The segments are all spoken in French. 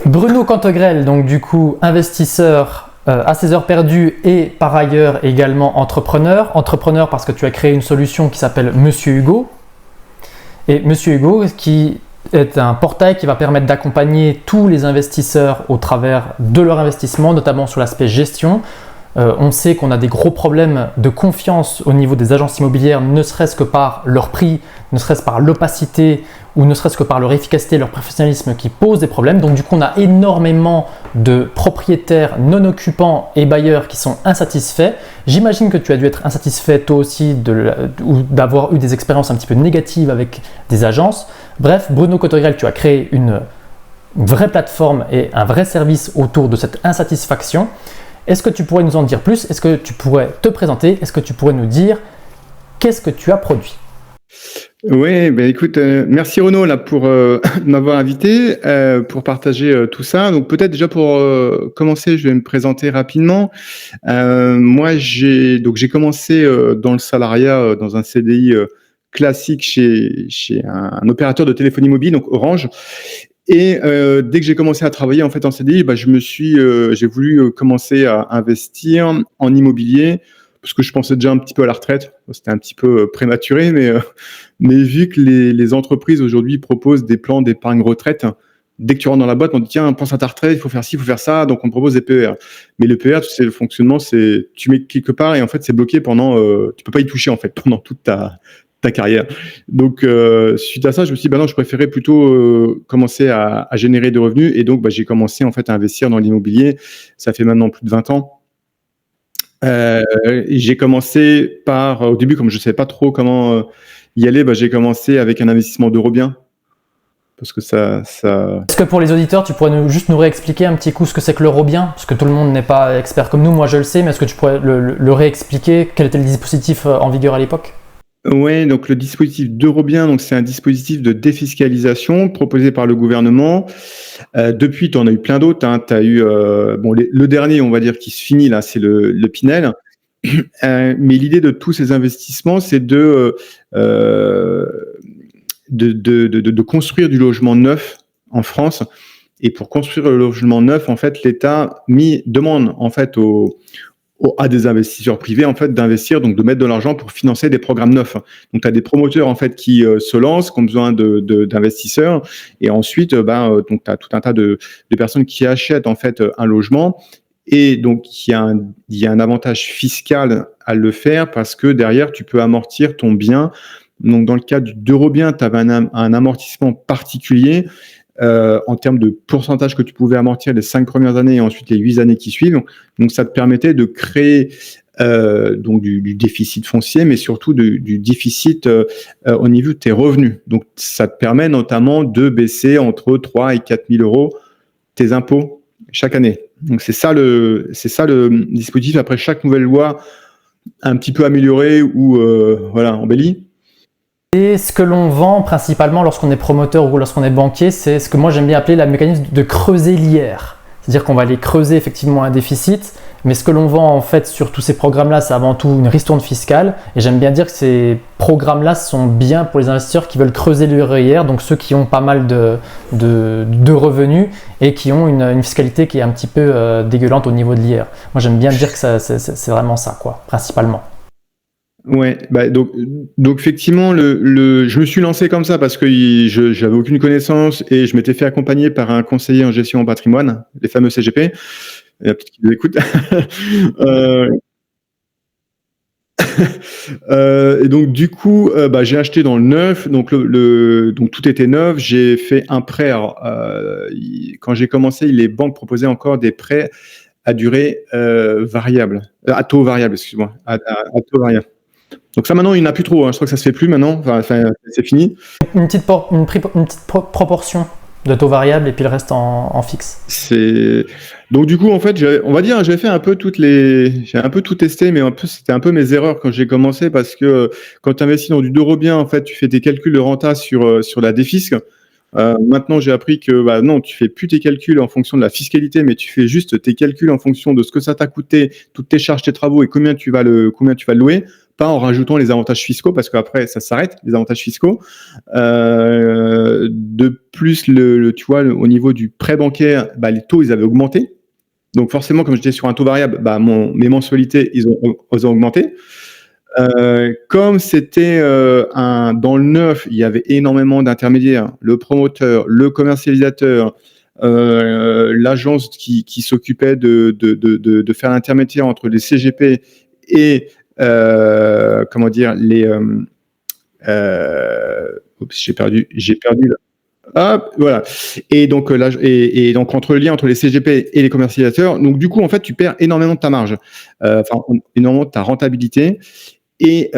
Bruno Cantegrel, donc du coup investisseur à ses heures perdues et par ailleurs également entrepreneur. Entrepreneur parce que tu as créé une solution qui s'appelle Monsieur Hugo. Et Monsieur Hugo qui est un portail qui va permettre d'accompagner tous les investisseurs au travers de leur investissement, notamment sur l'aspect gestion. On sait qu'on a des gros problèmes de confiance au niveau des agences immobilières, ne serait-ce que par leur prix, ne serait-ce par l'opacité ou ne serait-ce que par leur efficacité, leur professionnalisme qui posent des problèmes. Donc du coup, on a énormément de propriétaires non occupants et bailleurs qui sont insatisfaits. J'imagine que tu as dû être insatisfait toi aussi ou d'avoir eu des expériences un petit peu négatives avec des agences. Bref, Bruno Cantegrel, tu as créé une vraie plateforme et un vrai service autour de cette insatisfaction. Est-ce que tu pourrais nous en dire plus? Est-ce que tu pourrais te présenter? Est-ce que tu pourrais nous dire qu'est-ce que tu as produit? Oui, ben écoute, merci Renaud là pour m'avoir invité pour partager tout ça. Donc peut-être déjà pour commencer, je vais me présenter rapidement. Moi, j'ai commencé dans le salariat, dans un CDI classique chez un opérateur de téléphonie mobile, donc Orange. Et dès que j'ai commencé à travailler en fait en CDI, j'ai voulu commencer à investir en immobilier parce que je pensais déjà un petit peu à la retraite. C'était un petit peu prématuré, mais vu que les entreprises aujourd'hui proposent des plans d'épargne retraite, dès que tu rentres dans la boîte, on dit tiens, pense à ta retraite, il faut faire ci, il faut faire ça, donc on te propose des PER. Mais le PER, tu sais, le fonctionnement, c'est tu mets quelque part et en fait c'est bloqué pendant, tu peux pas y toucher en fait pendant toute ta carrière. Donc suite à ça, je me suis dit non, je préférais plutôt commencer à générer des revenus et donc j'ai commencé en fait à investir dans l'immobilier. Ça fait maintenant plus de 20 ans. J'ai commencé au début, comme je ne savais pas trop comment y aller, j'ai commencé avec un investissement d'Eurobien. Parce que ça... Est-ce que pour les auditeurs, tu pourrais juste nous réexpliquer un petit coup ce que c'est que l'Eurobien? Parce que tout le monde n'est pas expert comme nous, moi je le sais, mais est-ce que tu pourrais le réexpliquer? Quel était le dispositif en vigueur à l'époque? Oui, donc le dispositif d'Eurobien, donc c'est un dispositif de défiscalisation proposé par le gouvernement. Depuis, tu en as eu plein d'autres. Tu as eu le dernier, on va dire, qui se finit là, c'est le Pinel. Mais l'idée de tous ces investissements, c'est de construire du logement neuf en France. Et pour construire le logement neuf, en fait, l'État demande en fait à des investisseurs privés en fait d'investir, donc de mettre de l'argent pour financer des programmes neufs. Donc tu as des promoteurs en fait qui se lancent, qui ont besoin d'investisseurs, et ensuite donc tu as tout un tas de personnes qui achètent en fait un logement, et donc il y a un avantage fiscal à le faire parce que derrière tu peux amortir ton bien. Donc dans le cas d'Eurobien, tu avais un amortissement particulier en termes de pourcentage que tu pouvais amortir les 5 premières années et ensuite les 8 années qui suivent. Donc, ça te permettait de créer donc du déficit foncier, mais surtout du déficit au niveau de tes revenus. Donc, ça te permet notamment de baisser entre 3 et 4 000 euros tes impôts chaque année. Donc, c'est ça le dispositif. Après, chaque nouvelle loi un petit peu améliorée ou embellie. Et ce que l'on vend principalement lorsqu'on est promoteur ou lorsqu'on est banquier, c'est ce que moi j'aime bien appeler le mécanisme de creuser l'IR. C'est-à-dire qu'on va aller creuser effectivement un déficit, mais ce que l'on vend en fait sur tous ces programmes-là, c'est avant tout une ristourne fiscale. Et j'aime bien dire que ces programmes-là sont bien pour les investisseurs qui veulent creuser leur IR, donc ceux qui ont pas mal de revenus et qui ont une fiscalité qui est un petit peu dégueulante au niveau de l'IR. Moi j'aime bien dire que c'est vraiment ça, quoi, principalement. Ouais, donc effectivement, je me suis lancé comme ça parce que j'avais aucune connaissance et je m'étais fait accompagner par un conseiller en gestion en patrimoine, les fameux CGP. Il y a peut-être qui nous écoutent. Et donc du coup, j'ai acheté dans le neuf, donc donc tout était neuf. J'ai fait un prêt. Alors, quand j'ai commencé, les banques proposaient encore des prêts à durée variable, à taux variable, excuse-moi, à taux variable. Donc ça maintenant il n'y en a plus trop, hein. Je crois que ça se fait plus maintenant, enfin c'est fini. Une petite proportion de taux variable et puis le reste en fixe. Donc du coup en fait on va dire j'ai un peu tout testé, mais c'était un peu mes erreurs quand j'ai commencé parce que quand tu investis dans du Eurobien en fait tu fais tes calculs de renta sur la défisque. Maintenant j'ai appris que non, tu fais plus tes calculs en fonction de la fiscalité, mais tu fais juste tes calculs en fonction de ce que ça t'a coûté, toutes tes charges, tes travaux et combien tu vas le louer. pas en rajoutant les avantages fiscaux, parce qu'après, ça s'arrête, les avantages fiscaux. De plus, tu vois, au niveau du prêt bancaire, bah, les taux, ils avaient augmenté. Donc forcément, comme j'étais sur un taux variable, bah, mes mensualités, ils ont augmenté. Comme c'était dans le neuf, il y avait énormément d'intermédiaires, le promoteur, le commercialisateur, l'agence qui s'occupait de faire l'intermédiaire entre les CGP et comment dire oups, j'ai perdu là. Hop, voilà. Et donc là, et donc entre le lien entre les CGP et les commercialisateurs, donc du coup en fait tu perds énormément de ta marge, énormément de ta rentabilité, et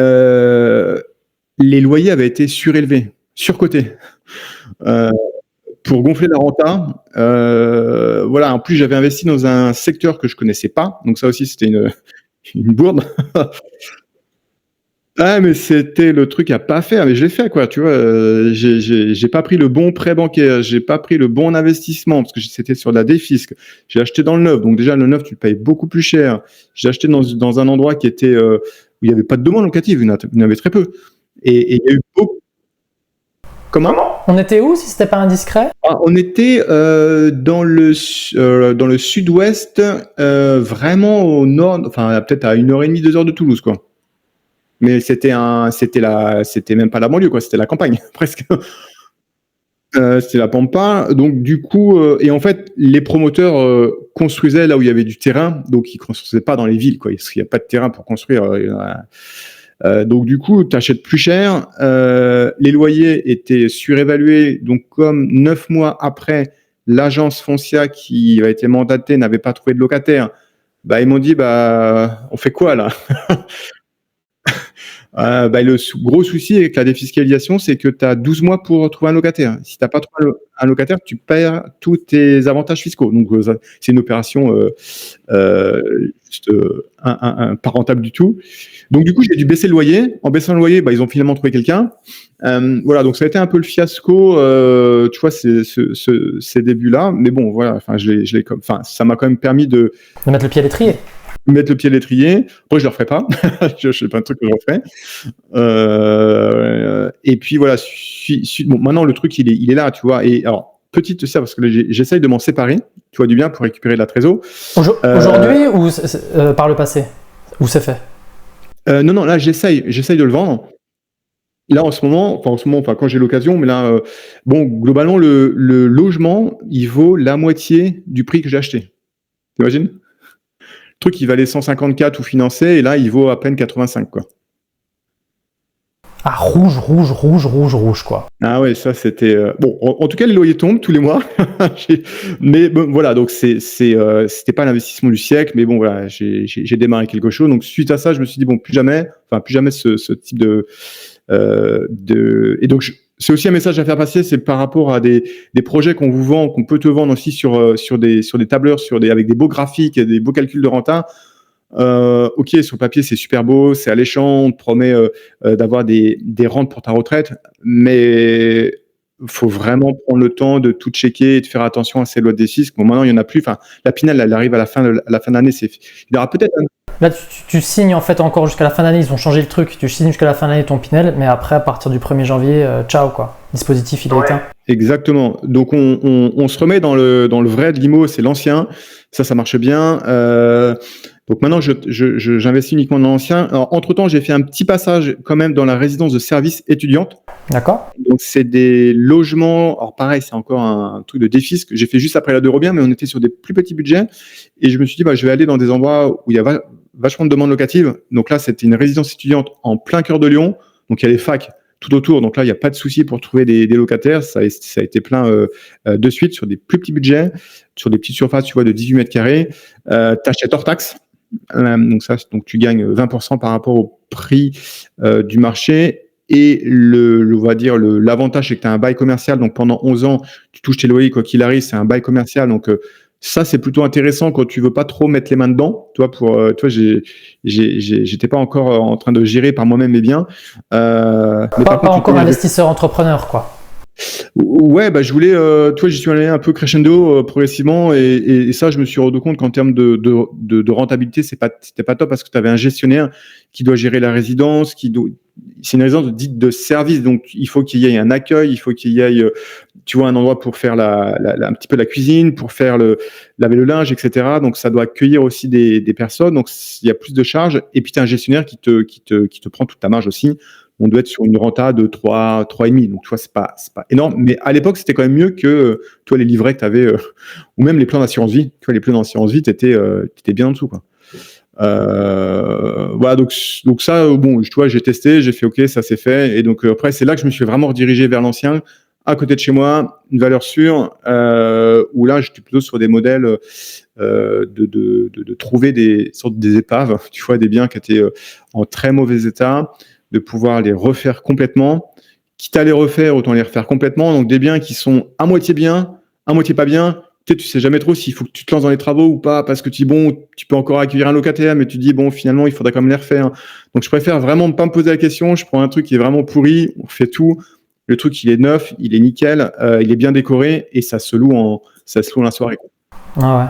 les loyers avaient été surélevés, surcotés, pour gonfler la renta. Voilà. En plus, j'avais investi dans un secteur que je connaissais pas, donc ça aussi c'était une bourde. Ah, mais c'était le truc à pas faire, mais je l'ai fait, quoi, tu vois. J'ai pas pris le bon prêt bancaire, j'ai pas pris le bon investissement, parce que c'était sur de la défisque. J'ai acheté dans le neuf, donc déjà le neuf tu le payes beaucoup plus cher. J'ai acheté dans un endroit qui était où il n'y avait pas de demande locative, il y en avait très peu. Et il y a eu beaucoup. Comment ? On était où, si c'était pas indiscret ? On était dans le sud-ouest, vraiment au nord, enfin peut-être à 1h30, 2 heures de Toulouse, quoi. Mais c'était même pas la banlieue, quoi. C'était la campagne, presque. C'était la pampa. Donc du coup, et en fait, les promoteurs construisaient là où il y avait du terrain, donc ils construisaient pas dans les villes, quoi. Parce qu'il n'y a pas de terrain pour construire. Donc du coup, tu achètes plus cher. Les loyers étaient surévalués. Donc comme 9 mois après, l'agence Foncia qui a été mandatée n'avait pas trouvé de locataire, bah ils m'ont dit, bah on fait quoi là ? Le gros souci avec la défiscalisation, c'est que tu as 12 mois pour trouver un locataire. Si tu n'as pas trouvé un locataire, tu perds tous tes avantages fiscaux. Donc, c'est une opération pas rentable du tout. Donc, du coup, j'ai dû baisser le loyer. En baissant le loyer, ils ont finalement trouvé quelqu'un. Voilà, donc ça a été un peu le fiasco, tu vois, ces débuts-là. Mais bon, voilà, ça m'a quand même permis de mettre le pied à l'étrier. Mettre le pied à l'étrier. Après, je ne le referai pas. Je sais pas un truc que je referai. Et puis voilà. Bon, maintenant, le truc, il est là, tu vois. Et alors, petite ça, parce que j'essaye de m'en séparer, tu vois, du bien, pour récupérer de la trésor. Aujourd'hui ou par le passé ? Où c'est fait ? Non, là, j'essaye de le vendre. Là, en ce moment, quand j'ai l'occasion, mais là, bon, globalement, le logement, il vaut la moitié du prix que j'ai acheté. T'imagines ? Le truc, il valait 154 tout financé, et là, il vaut à peine 85, quoi. Ah, rouge, quoi. Ah ouais, ça, c'était... Bon, en tout cas, les loyers tombent tous les mois. Mais bon, voilà, donc c'était pas l'investissement du siècle, mais bon, voilà, j'ai démarré quelque chose. Donc, suite à ça, je me suis dit, bon, plus jamais ce type de... Et donc, c'est aussi un message à faire passer, c'est par rapport à des projets qu'on vous vend, qu'on peut te vendre aussi sur des tableurs, avec des beaux graphiques et des beaux calculs de renta. Ok, sur le papier, c'est super beau, c'est alléchant, on te promet d'avoir des rentes pour ta retraite, mais faut vraiment prendre le temps de tout checker et de faire attention à ces lois de défisque. Bon, maintenant, il n'y en a plus. Enfin, la Pinel, elle arrive à la fin de l'année. Il y aura peut-être Là, tu signes en fait encore jusqu'à la fin d'année. Ils ont changé le truc. Tu signes jusqu'à la fin d'année ton Pinel, mais après, à partir du 1er janvier, ciao, quoi. Le dispositif, il est éteint. Exactement. Donc, on se remet dans le vrai de l'IMO, c'est l'ancien. Ça marche bien. Donc maintenant, j'investis uniquement dans l'ancien. Alors, entre-temps, j'ai fait un petit passage quand même dans la résidence de service étudiante. D'accord. Donc, c'est des logements. Alors, pareil, c'est encore un truc de défisque. J'ai fait juste après la de Robien, mais on était sur des plus petits budgets. Et je me suis dit, je vais aller dans des endroits où il y a vachement de demandes locatives. Donc là, c'était une résidence étudiante en plein cœur de Lyon. Donc, il y a les facs tout autour. Donc là, il n'y a pas de souci pour trouver des locataires. Ça a été plein de suite sur des plus petits budgets, sur des petites surfaces, tu vois, de 18 mètres carrés. T'achètes hors taxe. Donc tu gagnes 20% par rapport au prix du marché. Et on va dire l'avantage, c'est que tu as un bail commercial. Donc pendant 11 ans, tu touches tes loyers, quoi qu'il arrive, c'est un bail commercial. Donc ça, c'est plutôt intéressant quand tu veux pas trop mettre les mains dedans. Toi, j'étais pas encore en train de gérer par moi-même mes biens. Pas encore investisseur entrepreneur, quoi. Ouais, bah, je voulais, tu vois, j'y suis allé un peu crescendo, progressivement et ça, je me suis rendu compte qu'en termes de rentabilité, c'était pas top parce que tu avais un gestionnaire qui doit gérer la résidence, c'est une résidence dite de service, donc il faut qu'il y ait un accueil, il faut qu'il y ait, tu vois, un endroit pour faire un petit peu la cuisine, pour faire laver le linge, et cetera. Donc ça doit accueillir aussi des personnes, donc il y a plus de charges et puis tu as un gestionnaire qui te prend toute ta marge aussi. On doit être sur une renta de 3,5. Donc, tu vois, c'est pas énorme. Mais à l'époque, c'était quand même mieux que, toi, les livrets que tu avais, ou même les plans d'assurance vie. Tu vois, les plans d'assurance vie, tu étais bien en dessous, quoi. Voilà, donc ça, bon, tu vois, j'ai testé, j'ai fait OK, ça s'est fait. Et donc, après, c'est là que je me suis vraiment redirigé vers l'ancien, à côté de chez moi, une valeur sûre, où là, j'étais plutôt sur des modèles de trouver des épaves, tu vois, des biens qui étaient en très mauvais état, de pouvoir les refaire complètement. Quitte à les refaire, autant les refaire complètement. Donc des biens qui sont à moitié bien, à moitié pas bien. Tu sais jamais trop s'il faut que tu te lances dans les travaux ou pas, parce que tu dis, bon, tu peux encore accueillir un locataire, mais tu dis, bon, finalement, il faudra quand même les refaire. Donc je préfère vraiment pas me poser la question. Je prends un truc qui est vraiment pourri, on refait tout. Le truc, il est neuf, il est nickel, il est bien décoré et ça se loue en la soirée. Ah ouais.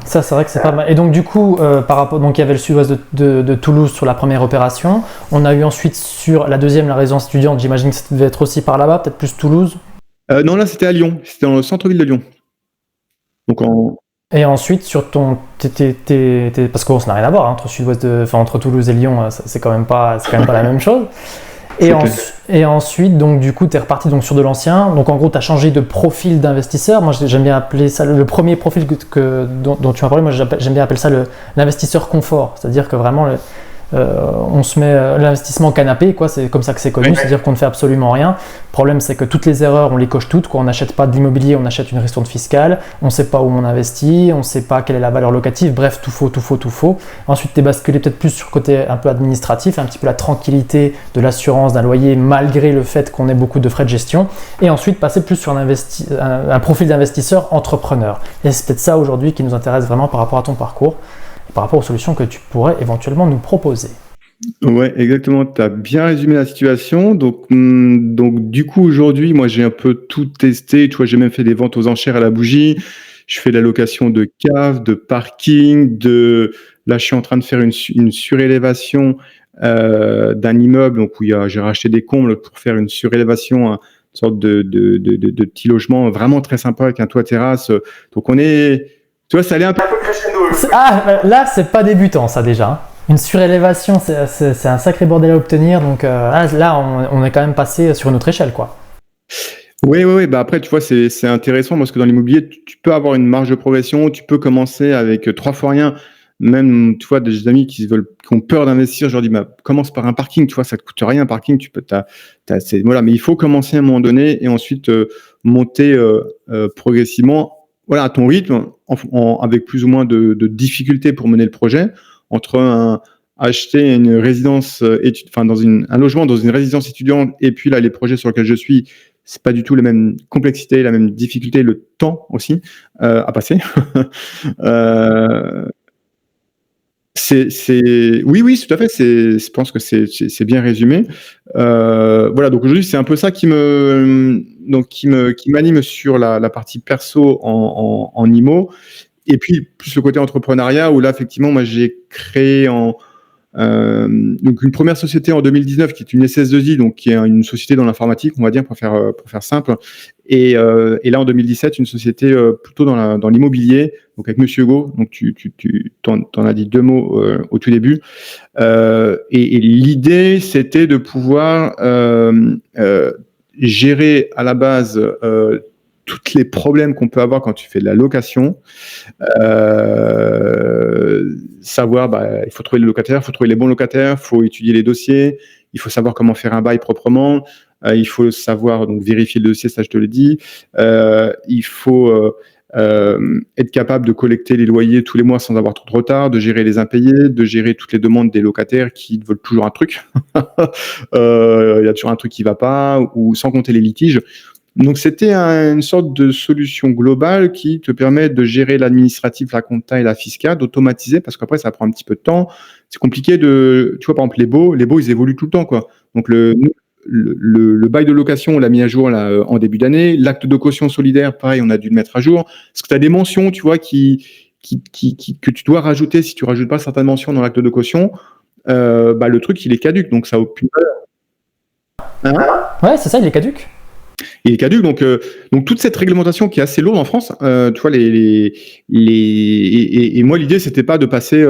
Ça, c'est vrai que c'est pas mal. Et donc, du coup, par rapport, donc il y avait le sud-ouest de Toulouse sur la première opération. On a eu ensuite sur la deuxième, la résidence étudiante. J'imagine que ça devait être aussi par là-bas, peut-être plus Toulouse. Non, là, c'était à Lyon. C'était dans le centre-ville de Lyon. Donc, Et ensuite, sur ton. Parce que bon, ça n'a rien à voir hein, entre Toulouse et Lyon, c'est quand même pas la même chose. Et ensuite, donc du coup, tu es reparti donc, sur de l'ancien. Donc en gros, tu as changé de profil d'investisseur. Moi, j'aime bien appeler ça le premier profil dont tu m'as parlé. Moi, j'aime bien appeler ça l'investisseur confort. C'est-à-dire que vraiment, on se met l'investissement canapé, quoi. C'est comme ça que c'est connu. C'est-à-dire qu'on ne fait absolument rien. Le problème, c'est que toutes les erreurs, on les coche toutes, quoi. On n'achète pas de l'immobilier, on achète une ristourne fiscale. On ne sait pas où on investit, on ne sait pas quelle est la valeur locative. Bref, tout faux. Ensuite, tu es basculé peut-être plus sur le côté un peu administratif, un petit peu la tranquillité de l'assurance d'un loyer, malgré le fait qu'on ait beaucoup de frais de gestion. Et ensuite, passer plus sur un profil d'investisseur entrepreneur. Et c'est peut-être ça aujourd'hui qui nous intéresse vraiment par rapport à ton parcours, par rapport aux solutions que tu pourrais éventuellement nous proposer. Ouais, exactement. Tu as bien résumé la situation. Donc du coup, aujourd'hui, moi, j'ai un peu tout testé. Tu vois, j'ai même fait des ventes aux enchères à la bougie. Je fais de la location de caves, de parking, là, je suis en train de faire une surélévation d'un immeuble. Donc, j'ai racheté des combles pour faire une surélévation, une sorte de petit logement vraiment très sympa avec un toit terrasse. Donc, tu vois, ça allait un peu crescendo. Ah, là, c'est pas débutant, ça déjà. Une surélévation, c'est un sacré bordel à obtenir. Donc là, on est quand même passé sur une autre échelle, quoi. Oui. Bah après, tu vois, c'est intéressant parce que dans l'immobilier, tu peux avoir une marge de progression. Tu peux commencer avec 3 fois rien. Même, tu vois, des amis qui ont peur d'investir, je leur dis, bah, commence par un parking. Tu vois, ça te coûte rien un parking. Voilà, mais il faut commencer à un moment donné et ensuite monter progressivement. Voilà, à ton rythme, avec plus ou moins de difficultés pour mener le projet, entre acheter une résidence, un logement dans une résidence étudiante, et puis là, les projets sur lesquels je suis, c'est pas du tout la même complexité, la même difficulté, le temps aussi à passer. Oui, tout à fait. Je pense que c'est bien résumé. Voilà, donc aujourd'hui, c'est un peu ça qui m'anime sur la partie perso en IMO. Et puis, plus le côté entrepreneuriat, où là, effectivement, moi, j'ai créé donc une première société en 2019 qui est une SS2I, donc qui est une société dans l'informatique, on va dire, pour faire simple. Et là, en 2017, une société plutôt dans l'immobilier, donc avec Monsieur Hugo. Donc, tu t'en as dit 2 mots au tout début. Et l'idée, c'était de pouvoir gérer à la base tous les problèmes qu'on peut avoir quand tu fais de la location. Savoir, il faut trouver le locataire, il faut trouver les bons locataires, il faut étudier les dossiers, il faut savoir comment faire un bail proprement, il faut savoir donc vérifier le dossier, ça je te le dis, il faut être capable de collecter les loyers tous les mois sans avoir trop de retard, de gérer les impayés, de gérer toutes les demandes des locataires qui veulent toujours un truc. Il y a toujours un truc qui ne va pas, ou sans compter les litiges. Donc, c'était une sorte de solution globale qui te permet de gérer l'administratif, la compta et la fiscale, d'automatiser, parce qu'après, ça prend un petit peu de temps. C'est compliqué tu vois, par exemple, les baux, ils évoluent tout le temps, quoi. Donc, le bail de location, on l'a mis à jour là, en début d'année. L'acte de caution solidaire, pareil, on a dû le mettre à jour. Parce que tu as des mentions, tu vois, que tu dois rajouter. Si tu rajoutes pas certaines mentions dans l'acte de caution, le truc, il est caduc. Donc, ça n'a aucune valeur. Hein? Ouais, c'est ça, il est caduc. Il est caduc, donc toute cette réglementation qui est assez lourde en France, tu vois, et moi l'idée c'était pas de passer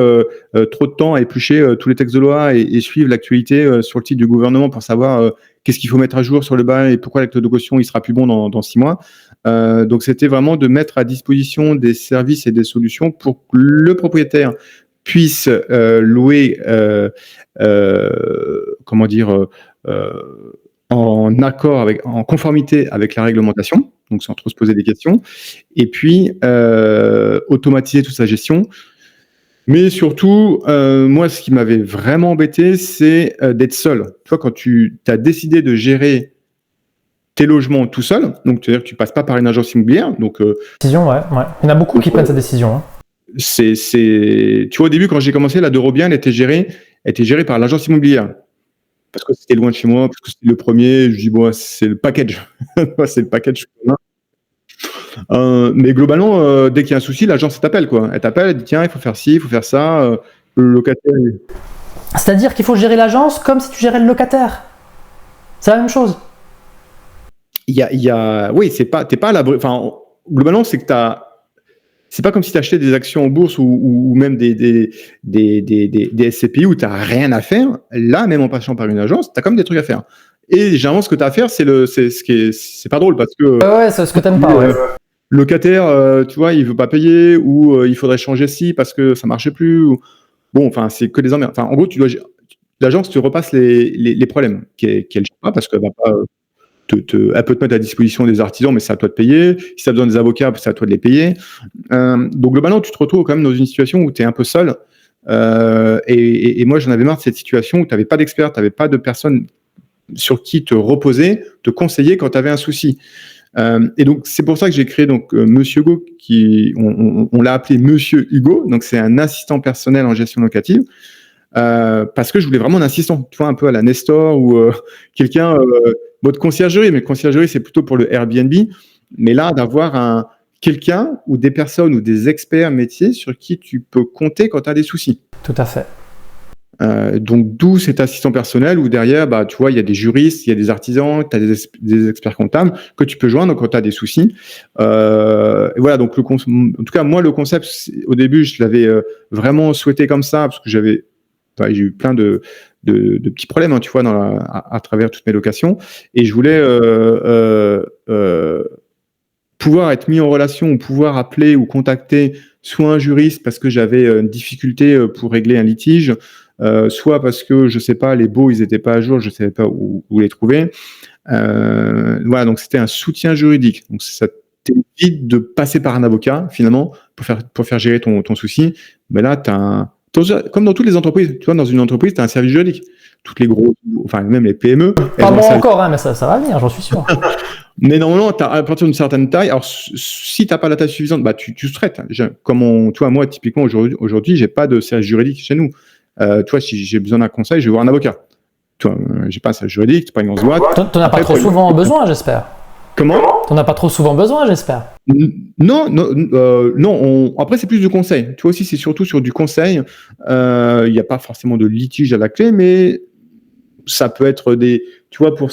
trop de temps à éplucher tous les textes de loi et suivre l'actualité sur le site du gouvernement pour savoir qu'est-ce qu'il faut mettre à jour sur le bail et pourquoi l'acte de caution il sera plus bon dans 6 mois. Donc c'était vraiment de mettre à disposition des services et des solutions pour que le propriétaire puisse louer, en conformité avec la réglementation, donc sans trop se poser des questions, et puis automatiser toute sa gestion. Mais surtout, moi, ce qui m'avait vraiment embêté, c'est d'être seul. Tu vois, quand tu as décidé de gérer tes logements tout seul, donc c'est-à-dire que tu passes pas par une agence immobilière, donc décision, ouais. Il y en a beaucoup qui prennent cette décision. Hein. Tu vois, au début, quand j'ai commencé, la Dorobien, elle était gérée par l'agence immobilière. Parce que c'était loin de chez moi, parce que c'était le premier, je dis bon, c'est le package. C'est le package. Mais globalement, dès qu'il y a un souci, l'agence t'appelle, quoi. Elle t'appelle, elle dit tiens, il faut faire ci, il faut faire ça. Le locataire. C'est-à-dire qu'il faut gérer l'agence comme si tu gérais le locataire. C'est la même chose. Oui, t'es pas à l'abri. Enfin, globalement, c'est que c'est pas comme si tu achetais des actions en bourse ou même des SCPI où tu n'as rien à faire. Là, même en passant par une agence, tu as quand même des trucs à faire. Et généralement, ce que tu as à faire, c'est pas drôle parce que. Ouais, c'est ce que tu n'aimes pas. Ouais. Le locataire, tu vois, il veut pas payer ou il faudrait changer ci parce que ça marchait plus. Bon, enfin, c'est que des emmerdes. Enfin, en gros, l'agence te repasse les problèmes qu'elle gère pas parce qu'elle va pas. Elle peut te mettre à disposition des artisans, mais c'est à toi de payer. Si tu as besoin des avocats, c'est à toi de les payer. Donc, globalement, tu te retrouves quand même dans une situation où tu es un peu seul. Et moi, j'en avais marre de cette situation où tu n'avais pas d'expert, tu n'avais pas de personne sur qui te reposer, te conseiller quand tu avais un souci. Et donc, c'est pour ça que j'ai créé Monsieur Hugo, on l'a appelé Monsieur Hugo. Donc, c'est un assistant personnel en gestion locative. Parce que je voulais vraiment un assistant, tu vois, un peu à la Nestor ou quelqu'un, mode conciergerie, mais conciergerie, c'est plutôt pour le Airbnb. Mais là, d'avoir quelqu'un ou des personnes ou des experts métiers sur qui tu peux compter quand tu as des soucis. Tout à fait. Donc, d'où cet assistant personnel où derrière, tu vois, il y a des juristes, il y a des artisans, tu as des experts comptables que tu peux joindre quand tu as des soucis. Et voilà, donc en tout cas, moi, le concept, au début, je l'avais vraiment souhaité comme ça parce que j'ai eu plein de petits problèmes, hein, tu vois, à travers toutes mes locations. Et je voulais pouvoir être mis en relation ou pouvoir appeler ou contacter soit un juriste parce que j'avais une difficulté pour régler un litige, soit parce que, je sais pas, les baux, ils n'étaient pas à jour, je ne savais pas où les trouver. Voilà, donc c'était un soutien juridique. Donc ça t'évite de passer par un avocat, finalement, pour faire gérer ton souci. Mais là, comme dans toutes les entreprises, tu vois, dans une entreprise, tu as un service juridique. Toutes les grosses, enfin même les PME. Pas bon encore, hein, mais ça va venir, j'en suis sûr. Mais normalement, à partir d'une certaine taille, alors si tu n'as pas la taille suffisante, tu sous-traites. Comme toi, moi, typiquement, aujourd'hui, j'ai pas de service juridique chez nous. Tu vois, si j'ai besoin d'un conseil, je vais voir un avocat. Toi, j'ai pas un service juridique, tu pas une grosse boîte. T'en as pas trop souvent besoin, j'espère. Comment ? T'en as pas trop souvent besoin, j'espère. Non. Après, c'est plus du conseil. Tu vois aussi, c'est surtout sur du conseil. Il n'y a pas forcément de litige à la clé, mais ça peut être tu vois, pour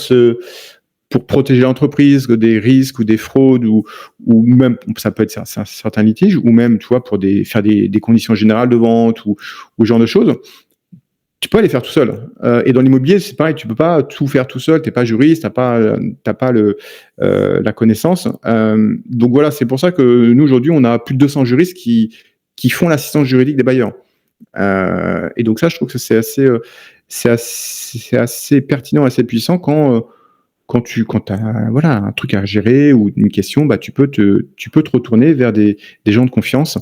protéger l'entreprise des risques ou des fraudes ou même, ça peut être certains litiges ou même, tu vois, pour faire des conditions générales de vente ou ce genre de choses. Tu peux aller faire tout seul. Et dans l'immobilier, c'est pareil, tu peux pas tout faire tout seul. T'es pas juriste, t'as pas la connaissance. Donc voilà, c'est pour ça que nous aujourd'hui, on a plus de 200 juristes qui font l'assistance juridique des bailleurs. Et donc ça, je trouve que c'est assez pertinent, assez puissant quand tu as voilà un truc à gérer ou une question, tu peux te retourner vers des gens de confiance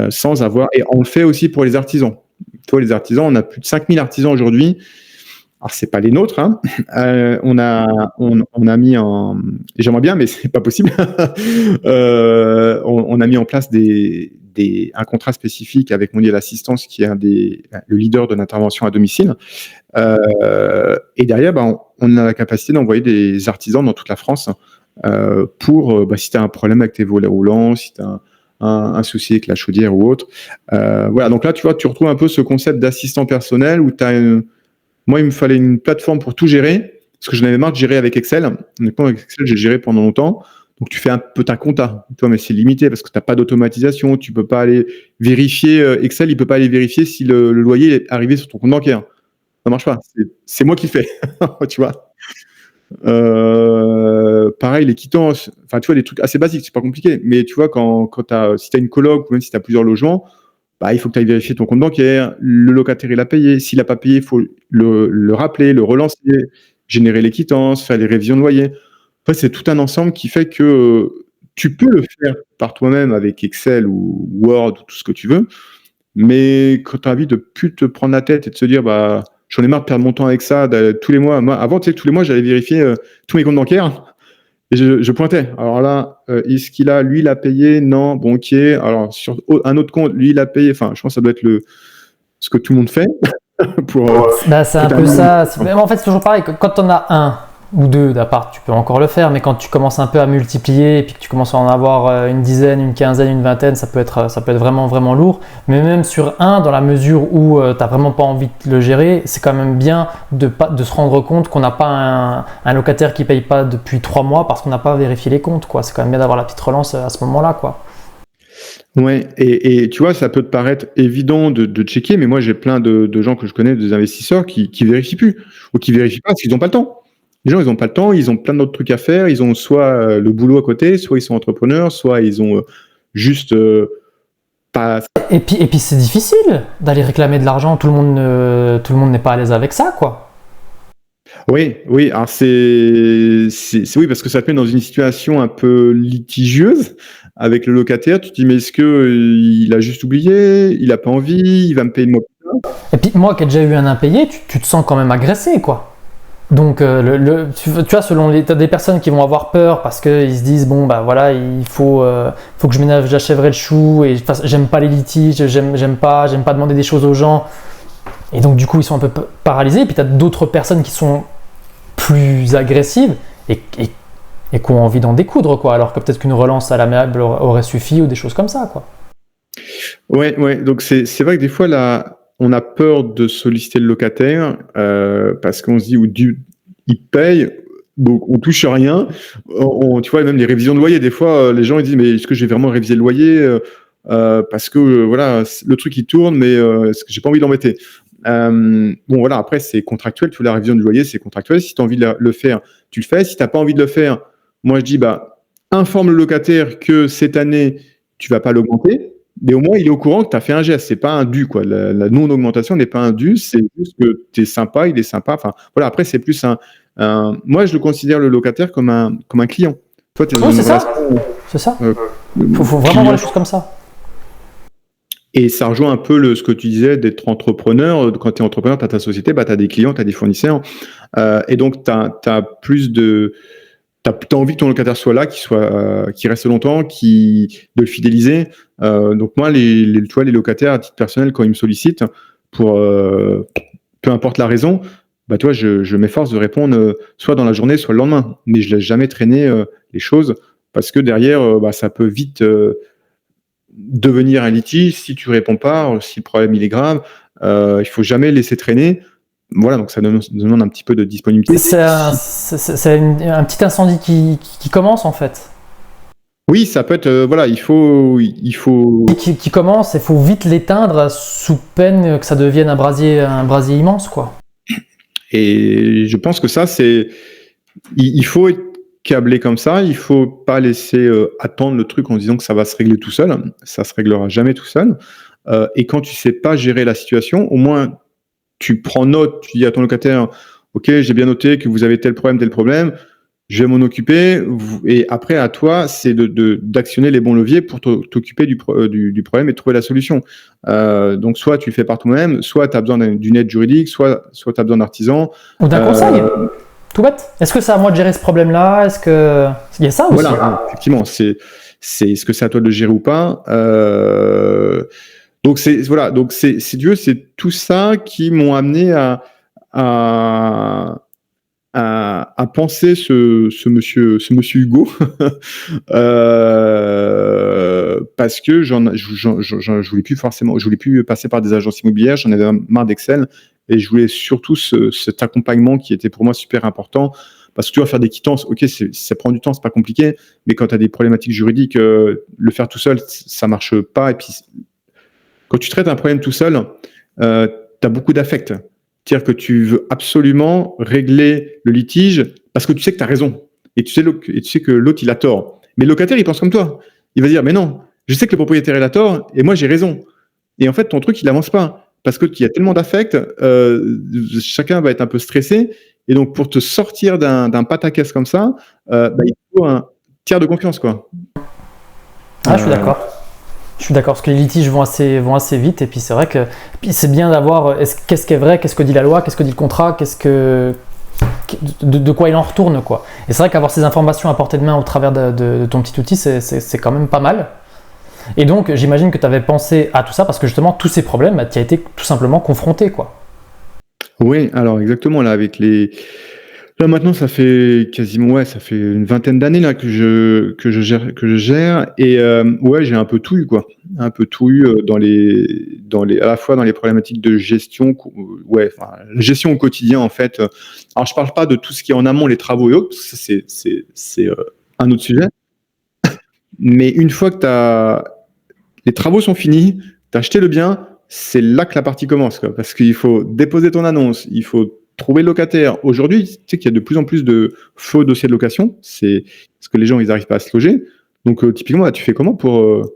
sans avoir. Et on le fait aussi pour les artisans. Toi, les artisans, on a plus de 5000 artisans aujourd'hui. Alors, c'est pas les nôtres, hein. On a mis j'aimerais bien, mais c'est pas possible. On on a mis en place un contrat spécifique avec Mondial Assistance, qui est le leader de l'intervention à domicile. Et derrière, on a la capacité d'envoyer des artisans dans toute la France pour, si tu as un problème avec tes volets roulants, si tu as un souci avec la chaudière ou autre. Voilà, donc là, tu vois, tu retrouves un peu ce concept d'assistant personnel où tu as moi, il me fallait une plateforme pour tout gérer, parce que j'en avais marre de gérer avec Excel. Honnêtement, avec Excel, j'ai géré pendant longtemps. Donc, tu fais un peu ta compta, toi, mais c'est limité parce que tu n'as pas d'automatisation. Tu peux pas aller vérifier. Excel, il peut pas aller vérifier si le loyer est arrivé sur ton compte bancaire. Ça marche pas. C'est moi qui le fais, tu vois. Pareil, les quittances. Enfin, tu vois, des trucs assez basiques, c'est pas compliqué. Mais tu vois, si tu as une coloc ou même si tu as plusieurs logements, il faut que tu ailles vérifier ton compte bancaire. Le locataire, il a payé. S'il n'a pas payé, il faut le rappeler, le relancer, générer les quittances, faire les révisions de loyer. Enfin, c'est tout un ensemble qui fait que tu peux le faire par toi-même avec Excel ou Word ou tout ce que tu veux. Mais quand tu as envie de plus te prendre la tête et de se dire, j'en ai marre de perdre mon temps avec ça tous les mois. Moi, avant, tu sais, tous les mois, j'allais vérifier tous mes comptes bancaires. Et je pointais. Alors là, est-ce qu'il a, lui, il a payé? Non, bon, ok. Alors, sur un autre compte, lui, il a payé. Enfin, je pense que ça doit être ce que tout le monde fait. C'est un peu ça. En fait, c'est toujours pareil. Quand on a un ou deux d'appart, tu peux encore le faire. Mais quand tu commences un peu à multiplier et puis que tu commences à en avoir une dizaine, une quinzaine, une vingtaine, ça peut être vraiment, vraiment lourd. Mais même sur un, dans la mesure où tu n'as vraiment pas envie de le gérer, c'est quand même bien de se rendre compte qu'on n'a pas un locataire qui ne paye pas depuis 3 mois parce qu'on n'a pas vérifié les comptes, quoi. C'est quand même bien d'avoir la petite relance à ce moment-là, quoi. Ouais, et tu vois, ça peut te paraître évident de checker, mais moi j'ai plein de gens que je connais, des investisseurs qui vérifient plus, ou qui vérifient pas parce qu'ils n'ont pas le temps. Les gens, ils n'ont pas le temps, ils ont plein d'autres trucs à faire, ils ont soit le boulot à côté, soit ils sont entrepreneurs, soit ils ont juste pas. Et puis c'est difficile d'aller réclamer de l'argent, tout le monde n'est pas à l'aise avec ça, quoi. Oui, alors oui, parce que ça te met dans une situation un peu litigieuse avec le locataire. Tu te dis, mais est-ce qu'il a juste oublié, il n'a pas envie, il va me payer le mois plus tard? Et puis moi qui ai déjà eu un impayé, tu te sens quand même agressé, quoi. Donc tu vois, t'as des personnes qui vont avoir peur parce qu'ils se disent il faut que j'achèverai le chou et j'aime pas les litiges, j'aime pas demander des choses aux gens. Et donc du coup ils sont un peu paralysés. Et puis tu as d'autres personnes qui sont plus agressives et qui ont envie d'en découdre, quoi. Alors que peut-être qu'une relance à l'amiable aurait suffi ou des choses comme ça, quoi. Ouais. Donc c'est vrai que des fois là, on a peur de solliciter le locataire parce qu'on se dit il paye, donc on touche rien. Tu vois, même les révisions de loyer, des fois les gens ils disent mais est-ce que j'ai vraiment révisé le loyer parce que voilà, le truc il tourne, mais est-ce que j'ai pas envie d'embêter. Voilà, après c'est contractuel, tu vois, la révision du loyer c'est contractuel. Si tu as envie de le faire, tu le fais. Si tu n'as pas envie de le faire, moi je dis informe le locataire que cette année tu vas pas l'augmenter. Mais au moins, il est au courant que tu as fait un geste. C'est pas un dû, quoi. La non-augmentation n'est pas un dû. C'est juste que tu es sympa, il est sympa. Enfin, voilà. Après, c'est plus moi, je le considère le locataire comme un client. Toi, tu es dans une relation. C'est ça. Faut vraiment voir les choses comme ça. Et ça rejoint un peu ce que tu disais d'être entrepreneur. Quand tu es entrepreneur, tu as ta société, tu as des clients, tu as des fournisseurs. Et donc, tu as plus de. T'as envie que ton locataire soit là, qu'il reste longtemps, de le fidéliser. Donc moi, les locataires à titre personnel, quand ils me sollicitent pour peu importe la raison, je m'efforce de répondre soit dans la journée, soit le lendemain. Mais je laisse jamais traîner les choses parce que derrière, ça peut vite devenir un litige si tu réponds pas, si le problème il est grave. Il faut jamais laisser traîner. Voilà, donc ça demande un petit peu de disponibilité. C'est un petit incendie qui commence en fait. Oui, ça peut être, il faut. Qui commence, il faut vite l'éteindre sous peine que ça devienne un brasier immense, quoi. Et je pense que ça, il faut être câblé comme ça, il faut pas laisser attendre le truc en disant que ça va se régler tout seul. Ça se réglera jamais tout seul. Et quand tu sais pas gérer la situation, au moins, tu prends note, tu dis à ton locataire, ok, j'ai bien noté que vous avez tel problème, je vais m'en occuper. Et après, à toi, c'est d'actionner les bons leviers pour t'occuper du problème et trouver la solution. Donc, soit tu le fais par toi-même, soit tu as besoin d'une aide juridique, soit tu as besoin d'artisans. Ou d'un conseil, tout bête. Est-ce que c'est à moi de gérer ce problème-là? Est-ce que il y a ça aussi? Voilà, effectivement, c'est est-ce que c'est à toi de le gérer ou pas. Donc c'est Dieu, c'est tout ça qui m'ont amené à, à penser ce monsieur Hugo, parce que je voulais plus forcément, je voulais plus passer par des agences immobilières, j'en avais marre d'Excel, et je voulais surtout cet accompagnement qui était pour moi super important, parce que tu vas faire des quittances, ok, ça prend du temps, c'est pas compliqué, mais quand tu as des problématiques juridiques, le faire tout seul, ça marche pas, et puis quand tu traites un problème tout seul, tu as beaucoup d'affect. C'est-à-dire que tu veux absolument régler le litige parce que tu sais que tu as raison. Et tu sais que l'autre, il a tort. Mais le locataire, il pense comme toi. Il va dire, mais non, je sais que le propriétaire, il a tort et moi, j'ai raison. Et en fait, ton truc, il avance pas. Parce qu'il y a tellement d'affect, chacun va être un peu stressé. Et donc, pour te sortir d'un pataquès comme ça, il faut un tiers de confiance, quoi. Ah, je suis d'accord. Je suis d'accord, parce que les litiges vont assez vite, et puis c'est vrai que c'est bien d'avoir qu'est-ce qui est vrai, qu'est-ce que dit la loi, qu'est-ce que dit le contrat, de quoi il en retourne, quoi. Et c'est vrai qu'avoir ces informations à portée de main au travers de ton petit outil, c'est quand même pas mal. Et donc, j'imagine que tu avais pensé à tout ça, parce que justement, tous ces problèmes, tu as été tout simplement confronté, quoi. Oui, alors exactement, là, avec les... Là maintenant, ça fait quasiment, ça fait une vingtaine d'années là que je gère, et ouais, j'ai un peu tout eu, quoi. Un peu tout eu à la fois dans les problématiques de gestion, gestion au quotidien en fait. Alors je parle pas de tout ce qui est en amont, les travaux et autres, parce que ça, c'est un autre sujet. Mais une fois que les travaux sont finis, tu as acheté le bien, c'est là que la partie commence, quoi, parce qu'il faut déposer ton annonce, il faut trouver le locataire. Aujourd'hui, tu sais qu'il y a de plus en plus de faux dossiers de location, c'est parce que les gens, ils n'arrivent pas à se loger. Donc, typiquement, là, tu fais comment pour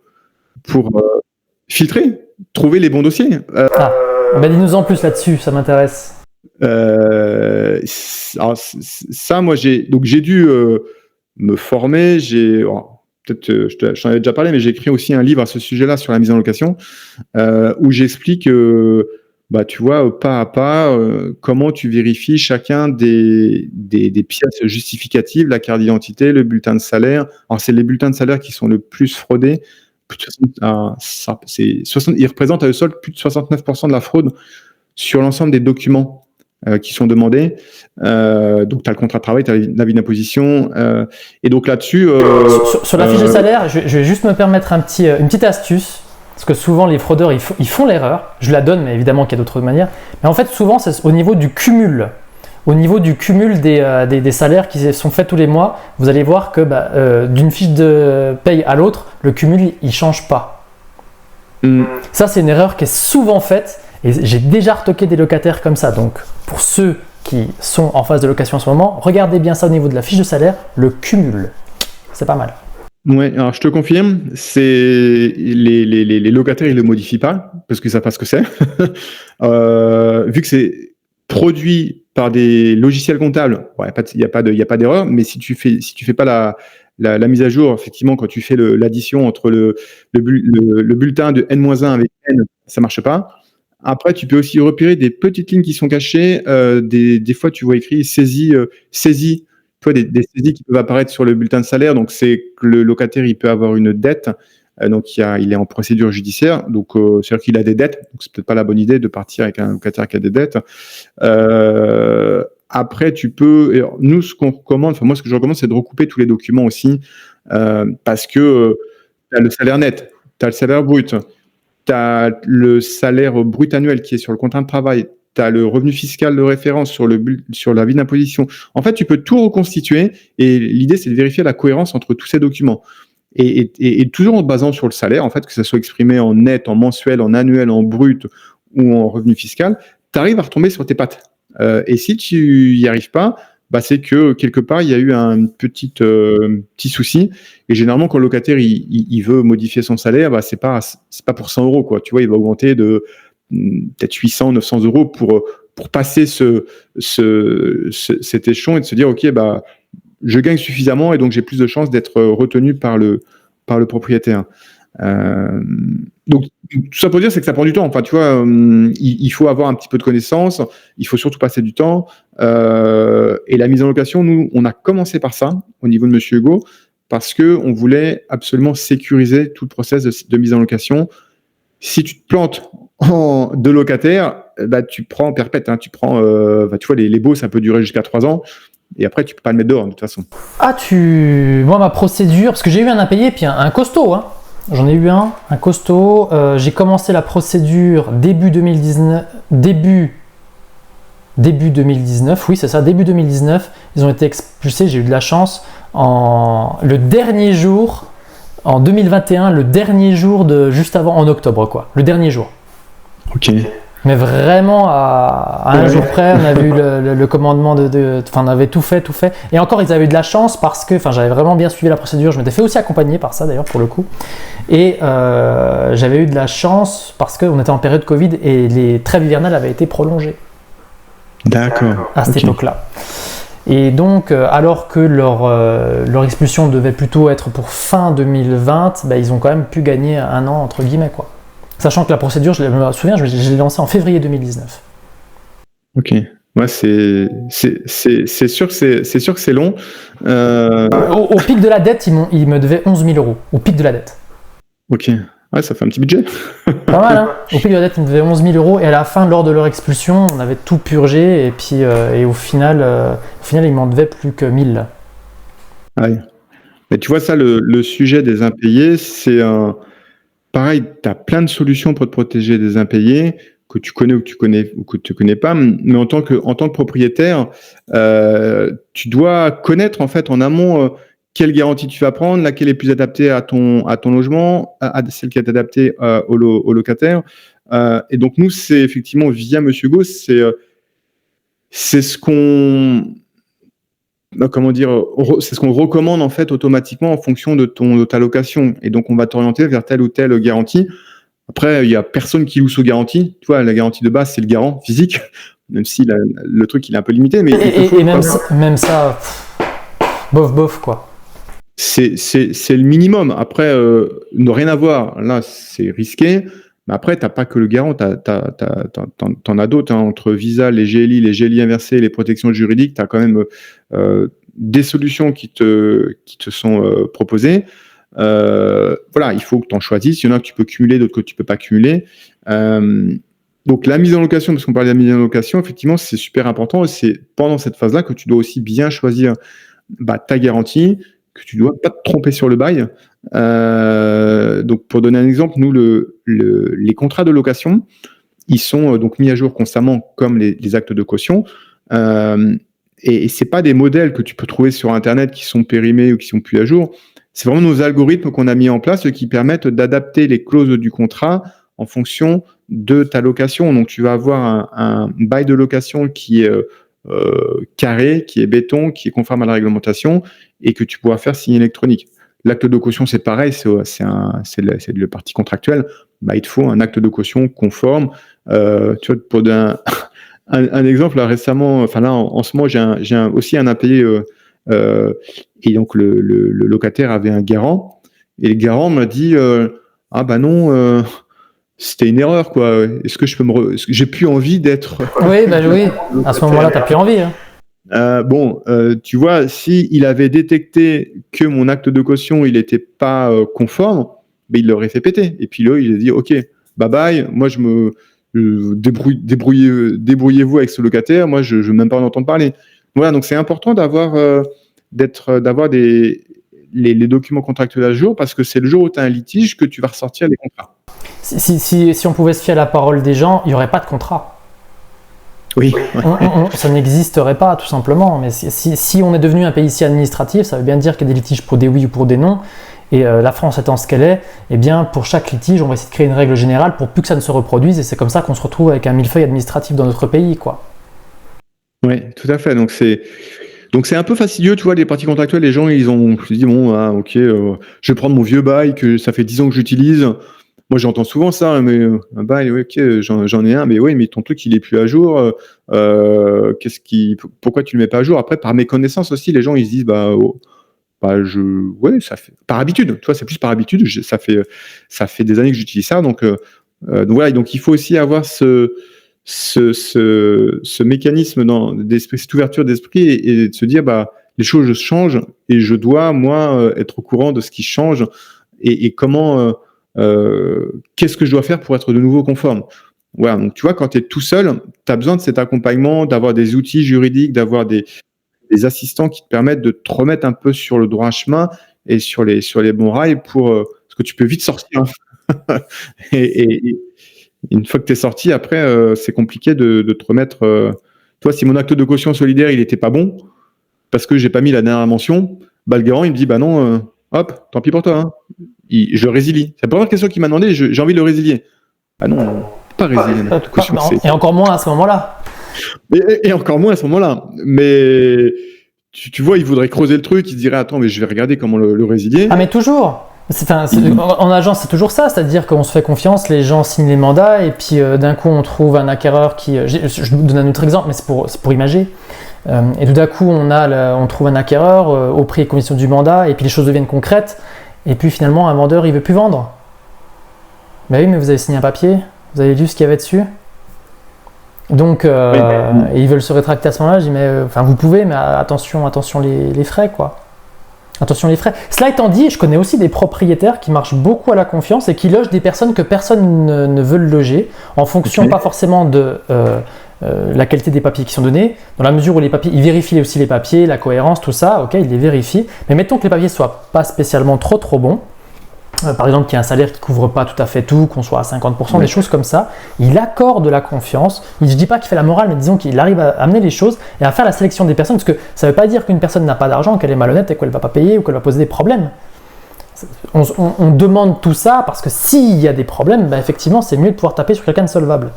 filtrer, trouver les bons dossiers? Dis-nous en plus là-dessus, ça m'intéresse. Alors, ça, moi, j'ai dû me former, peut-être, je t'en avais déjà parlé, mais j'ai écrit aussi un livre à ce sujet-là sur la mise en location, où j'explique, tu vois, pas à pas, comment tu vérifies chacun des pièces justificatives, la carte d'identité, le bulletin de salaire. Alors, c'est les bulletins de salaire qui sont le plus fraudés. Ils représentent à eux seuls plus de 69% de la fraude sur l'ensemble des documents qui sont demandés. Donc, tu as le contrat de travail, tu as l'avis d'imposition. Et donc là-dessus... sur la fiche de salaire, je vais juste me permettre une petite astuce. Parce que souvent, les fraudeurs, ils font l'erreur. Je la donne, mais évidemment qu'il y a d'autres manières. Mais en fait, souvent, c'est au niveau du cumul. Au niveau du cumul des salaires qui sont faits tous les mois, vous allez voir que d'une fiche de paye à l'autre, le cumul, il ne change pas. Ça, c'est une erreur qui est souvent faite. Et j'ai déjà retoqué des locataires comme ça. Donc, pour ceux qui sont en phase de location en ce moment, regardez bien ça au niveau de la fiche de salaire, le cumul. C'est pas mal. Ouais, alors je te confirme, c'est les locataires, ils le modifient pas parce qu'ils savent pas ce que c'est. Vu que c'est produit par des logiciels comptables, il y a pas d'erreur. Mais si tu fais pas la mise à jour, effectivement, quand tu fais l'addition entre le bulletin de N-1 avec N, ça marche pas. Après, tu peux aussi repérer des petites lignes qui sont cachées. Des fois, tu vois écrit saisie, tu vois, des saisies qui peuvent apparaître sur le bulletin de salaire. Donc, c'est que le locataire, il peut avoir une dette. Donc, il est en procédure judiciaire. Donc, c'est-à-dire qu'il a des dettes. Donc, c'est peut-être pas la bonne idée de partir avec un locataire qui a des dettes. Après, tu peux... Nous, ce qu'on recommande, moi, ce que je recommande, c'est de recouper tous les documents aussi. Parce que tu as le salaire net, tu as le salaire brut, tu as le salaire brut annuel qui est sur le contrat de travail, tu as le revenu fiscal de référence sur l'avis d'imposition. En fait, tu peux tout reconstituer et l'idée, c'est de vérifier la cohérence entre tous ces documents. Et toujours en te basant sur le salaire, en fait, que ça soit exprimé en net, en mensuel, en annuel, en brut ou en revenu fiscal, tu arrives à retomber sur tes pattes. Et si tu n'y arrives pas, c'est que quelque part, il y a eu un petit souci. Et généralement, quand le locataire il veut modifier son salaire, c'est pas pour 100 euros, quoi. Tu vois, il va augmenter de peut-être 800, 900 euros pour passer cet échelon et de se dire, ok, je gagne suffisamment et donc j'ai plus de chances d'être retenu par le propriétaire. Donc, tout ça pour dire, c'est que ça prend du temps. Enfin, tu vois, il faut avoir un petit peu de connaissances, il faut surtout passer du temps. Et la mise en location, nous, on a commencé par ça au niveau de Monsieur Hugo, parce que on voulait absolument sécuriser tout le process de mise en location. Si tu te plantes de locataire, bah, tu prends perpète. Hein, tu prends, tu vois, les baux, ça peut durer jusqu'à 3 ans. Et après, tu peux pas le mettre dehors, de toute façon. Ah, moi, ma procédure, parce que j'ai eu un impayé, puis un costaud, hein. J'en ai eu un costaud. J'ai commencé la procédure début 2019. Début 2019, oui, c'est ça, début 2019. Ils ont été expulsés, j'ai eu de la chance. Le dernier jour, en 2021, le dernier jour juste avant, en octobre, quoi. Le dernier jour. Ok. Mais vraiment à un jour près, on avait eu le commandement on avait tout fait. Et encore, ils avaient eu de la chance parce que, j'avais vraiment bien suivi la procédure. Je m'étais fait aussi accompagner par ça d'ailleurs pour le coup. Et j'avais eu de la chance parce qu'on était en période Covid et les trêves hivernales avaient été prolongées. D'accord. À cette époque-là. Et donc, alors que leur expulsion devait plutôt être pour fin 2020, ils ont quand même pu gagner un an entre guillemets, quoi. Sachant que la procédure, je me souviens, je l'ai lancée en février 2019. Ok. Ouais, c'est sûr que c'est long. Au pic de la dette, ils me devaient 11 000 euros. Au pic de la dette. Ok. Ouais, ça fait un petit budget. Pas mal, hein. Au pic de la dette, ils me devaient 11 000 euros. Et à la fin, lors de leur expulsion, on avait tout purgé. Et puis, au final, ils m'en devaient plus que 1000. Ouais. Mais tu vois, ça, le sujet des impayés, c'est pareil, tu as plein de solutions pour te protéger des impayés que tu connais ou que tu connais pas. Mais en tant que propriétaire, tu dois connaître en fait en amont quelle garantie tu vas prendre, laquelle est plus adaptée à ton logement, à celle qui est adaptée au locataire. Et donc nous, c'est effectivement via Monsieur Hugo, c'est ce qu'on c'est ce qu'on recommande en fait automatiquement en fonction de ta location. Et donc on va t'orienter vers telle ou telle garantie. Après, il y a personne qui loue sous garantie. Tu vois, la garantie de base, c'est le garant physique, même si le truc il est un peu limité. Mais et même ça, bof quoi. C'est le minimum. Après, ne rien avoir, là, c'est risqué. Mais après, tu n'as pas que le garant, t'en as d'autres, hein, entre Visa, les GLI inversés, les protections juridiques, tu as quand même des solutions qui te sont proposées. Voilà, il faut que tu en choisisses. Il y en a que tu peux cumuler, d'autres que tu ne peux pas cumuler. Donc la mise en location, parce qu'on parle de la mise en location, effectivement, c'est super important. Et c'est pendant cette phase-là que tu dois aussi bien choisir ta garantie, que tu ne dois pas te tromper sur le bail. Donc pour donner un exemple, nous, les contrats de location, ils sont donc mis à jour constamment comme les actes de caution. Et ce n'est pas des modèles que tu peux trouver sur Internet qui sont périmés ou qui sont plus à jour. C'est vraiment nos algorithmes qu'on a mis en place qui permettent d'adapter les clauses du contrat en fonction de ta location. Donc, tu vas avoir un bail de location qui est carré, qui est béton, qui est conforme à la réglementation et que tu pourras faire signer électronique. L'acte de caution, c'est pareil, c'est le partie contractuelle. Il te faut un acte de caution conforme. Tu vois, pour un exemple, là, récemment, là, en ce moment, j'ai aussi un impayé. Et donc, le locataire avait un garant. Et le garant m'a dit ah bah non, c'était une erreur, quoi. Est-ce que je peux j'ai plus envie d'être. Oui, oui. À ce moment-là, t'as plus envie. Hein. Tu vois, si il avait détecté que mon acte de caution, il n'était pas conforme, il l'aurait fait péter. Et puis là, il a dit ok, bye bye. Moi, je me débrouillez-vous avec ce locataire. Moi, je ne veux même pas en entendre parler. Voilà, donc c'est important d'avoir les documents contractuels à jour parce que c'est le jour où tu as un litige que tu vas ressortir les contrats. Si on pouvait se fier à la parole des gens, il n'y aurait pas de contrat. Oui. Ça n'existerait pas, tout simplement. Mais si on est devenu un pays si administratif, ça veut bien dire qu'il y a des litiges pour des oui ou pour des non. Et la France étant ce qu'elle est, eh bien, pour chaque litige, on va essayer de créer une règle générale pour plus que ça ne se reproduise. Et c'est comme ça qu'on se retrouve avec un millefeuille administratif dans notre pays, quoi. Oui, tout à fait. Donc c'est un peu fastidieux, tu vois, les parties contractuelles, les gens, ils ont dit, bon, ok, je vais prendre mon vieux bail, que ça fait 10 ans que j'utilise. Moi, j'entends souvent ça, mais un bail, oui, ok, j'en ai un, mais oui, mais ton truc, il est plus à jour. Pourquoi tu le mets pas à jour? Après, par méconnaissance aussi, les gens, ils se disent, ça fait par habitude. Tu vois, c'est plus par habitude. Ça fait des années que j'utilise ça, donc voilà. Donc, il faut aussi avoir ce mécanisme d'esprit, cette ouverture d'esprit et de se dire, les choses changent et je dois, moi, être au courant de ce qui change et comment, qu'est-ce que je dois faire pour être de nouveau conforme. Voilà, donc tu vois, quand tu es tout seul, tu as besoin de cet accompagnement, d'avoir des outils juridiques, d'avoir des assistants qui te permettent de te remettre un peu sur le droit chemin et sur les bons rails parce que tu peux vite sortir. Et une fois que tu es sorti, après, c'est compliqué de te remettre. Toi, si mon acte de caution solidaire, il était pas bon, parce que j'ai pas mis la dernière mention, bah, le garant, il me dit, bah non, hop, tant pis pour toi. Hein. Je résilie. C'est la première question qu'il m'a demandé, j'ai envie de le résilier. Ah non, pas résilier un acte de caution. Et encore moins à ce moment-là. Et encore moins à ce moment-là. Mais tu vois, il voudrait creuser le truc, il se dirait, attends, mais je vais regarder comment le résilier. Ah, mais toujours. En agence, c'est toujours ça, c'est-à-dire qu'on se fait confiance, les gens signent les mandats, et puis d'un coup, on trouve un acquéreur qui. Je vous donne un autre exemple, mais c'est pour imager. Et tout d'un coup, on trouve un acquéreur au prix et conditions du mandat, et puis les choses deviennent concrètes, et puis finalement, un vendeur, il veut plus vendre. Ben oui, mais vous avez signé un papier, vous avez lu ce qu'il y avait dessus. Donc, et ils veulent se rétracter à ce moment-là. Je dis, mais vous pouvez, mais attention les frais, quoi. Attention les frais. Cela étant dit, je connais aussi des propriétaires qui marchent beaucoup à la confiance et qui logent des personnes que personne ne veut loger, en fonction pas forcément de la qualité des papiers qui sont donnés, dans la mesure où les papiers, ils vérifient aussi les papiers, la cohérence, tout ça, ok, ils les vérifient. Mais mettons que les papiers soient pas spécialement trop bons. Par exemple, qu'il y a un salaire qui ne couvre pas tout à fait tout, qu'on soit à 50%, des choses comme ça, il accorde la confiance. Je ne dis pas qu'il fait la morale, mais disons qu'il arrive à amener les choses et à faire la sélection des personnes, parce que ça ne veut pas dire qu'une personne n'a pas d'argent, qu'elle est malhonnête et qu'elle ne va pas payer ou qu'elle va poser des problèmes. On demande tout ça parce que s'il y a des problèmes, effectivement, c'est mieux de pouvoir taper sur quelqu'un de solvable.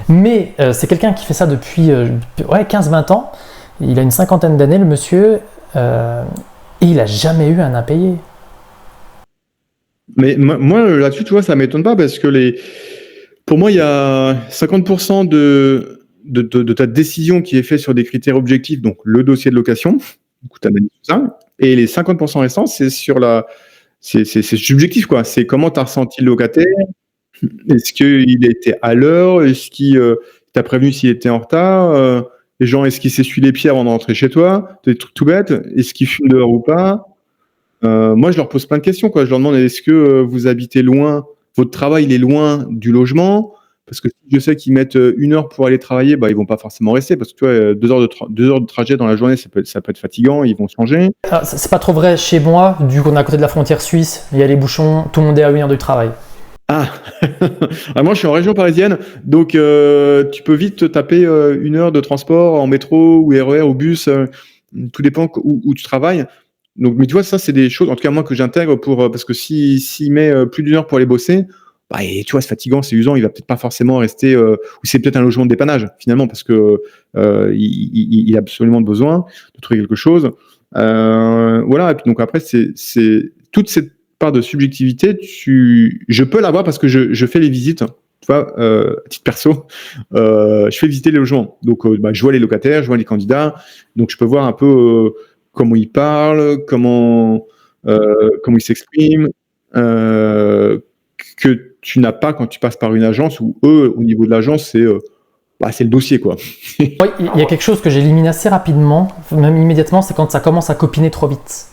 Mais c'est quelqu'un qui fait ça depuis 15-20 ans, il a une cinquantaine d'années, le monsieur, et il n'a jamais eu un impayé. Mais moi, là-dessus, tu vois, ça m'étonne pas parce que pour moi, il y a 50% de ta décision qui est faite sur des critères objectifs, donc le dossier de location, tu analyses tout ça, et les 50% restants, c'est c'est subjectif, quoi. C'est comment tu as ressenti le locataire, est-ce qu'il était à l'heure, est-ce qu'il t'a prévenu s'il était en retard, les gens, est-ce qu'il s'essuie les pieds avant de rentrer chez toi, des trucs tout bêtes, est-ce qu'il fume dehors ou pas. Moi, je leur pose plein de questions, quoi. Je leur demande, est-ce que vous habitez loin, votre travail il est loin du logement? Parce que si je sais qu'ils mettent 1 heure pour aller travailler, ils vont pas forcément rester, parce que tu vois, 2 heures de trajet dans la journée, ça peut être fatigant, ils vont changer. Alors, c'est pas trop vrai chez moi, du coup on est à côté de la frontière suisse, il y a les bouchons, tout le monde est à 1 heure du travail. Ah, moi je suis en région parisienne, donc tu peux vite te taper 1 heure de transport en métro ou RER ou bus, tout dépend où tu travailles. Donc, mais tu vois, ça, c'est des choses, en tout cas, moi, que j'intègre parce que s'il met plus d'1 heure pour aller bosser, et tu vois, c'est fatigant, c'est usant, il va peut-être pas forcément rester, ou c'est peut-être un logement de dépannage, finalement, parce que il a absolument besoin de trouver quelque chose. Voilà, et puis donc après, c'est toute cette part de subjectivité, je peux l'avoir parce que je fais les visites, tu vois, à titre perso, je fais visiter les logements. Donc, je vois les locataires, je vois les candidats, donc je peux voir un peu comment ils parlent, comment ils s'expriment, que tu n'as pas quand tu passes par une agence où eux, au niveau de l'agence, c'est le dossier, quoi. Oui, il y a quelque chose que j'élimine assez rapidement, même immédiatement, c'est quand ça commence à copiner trop vite.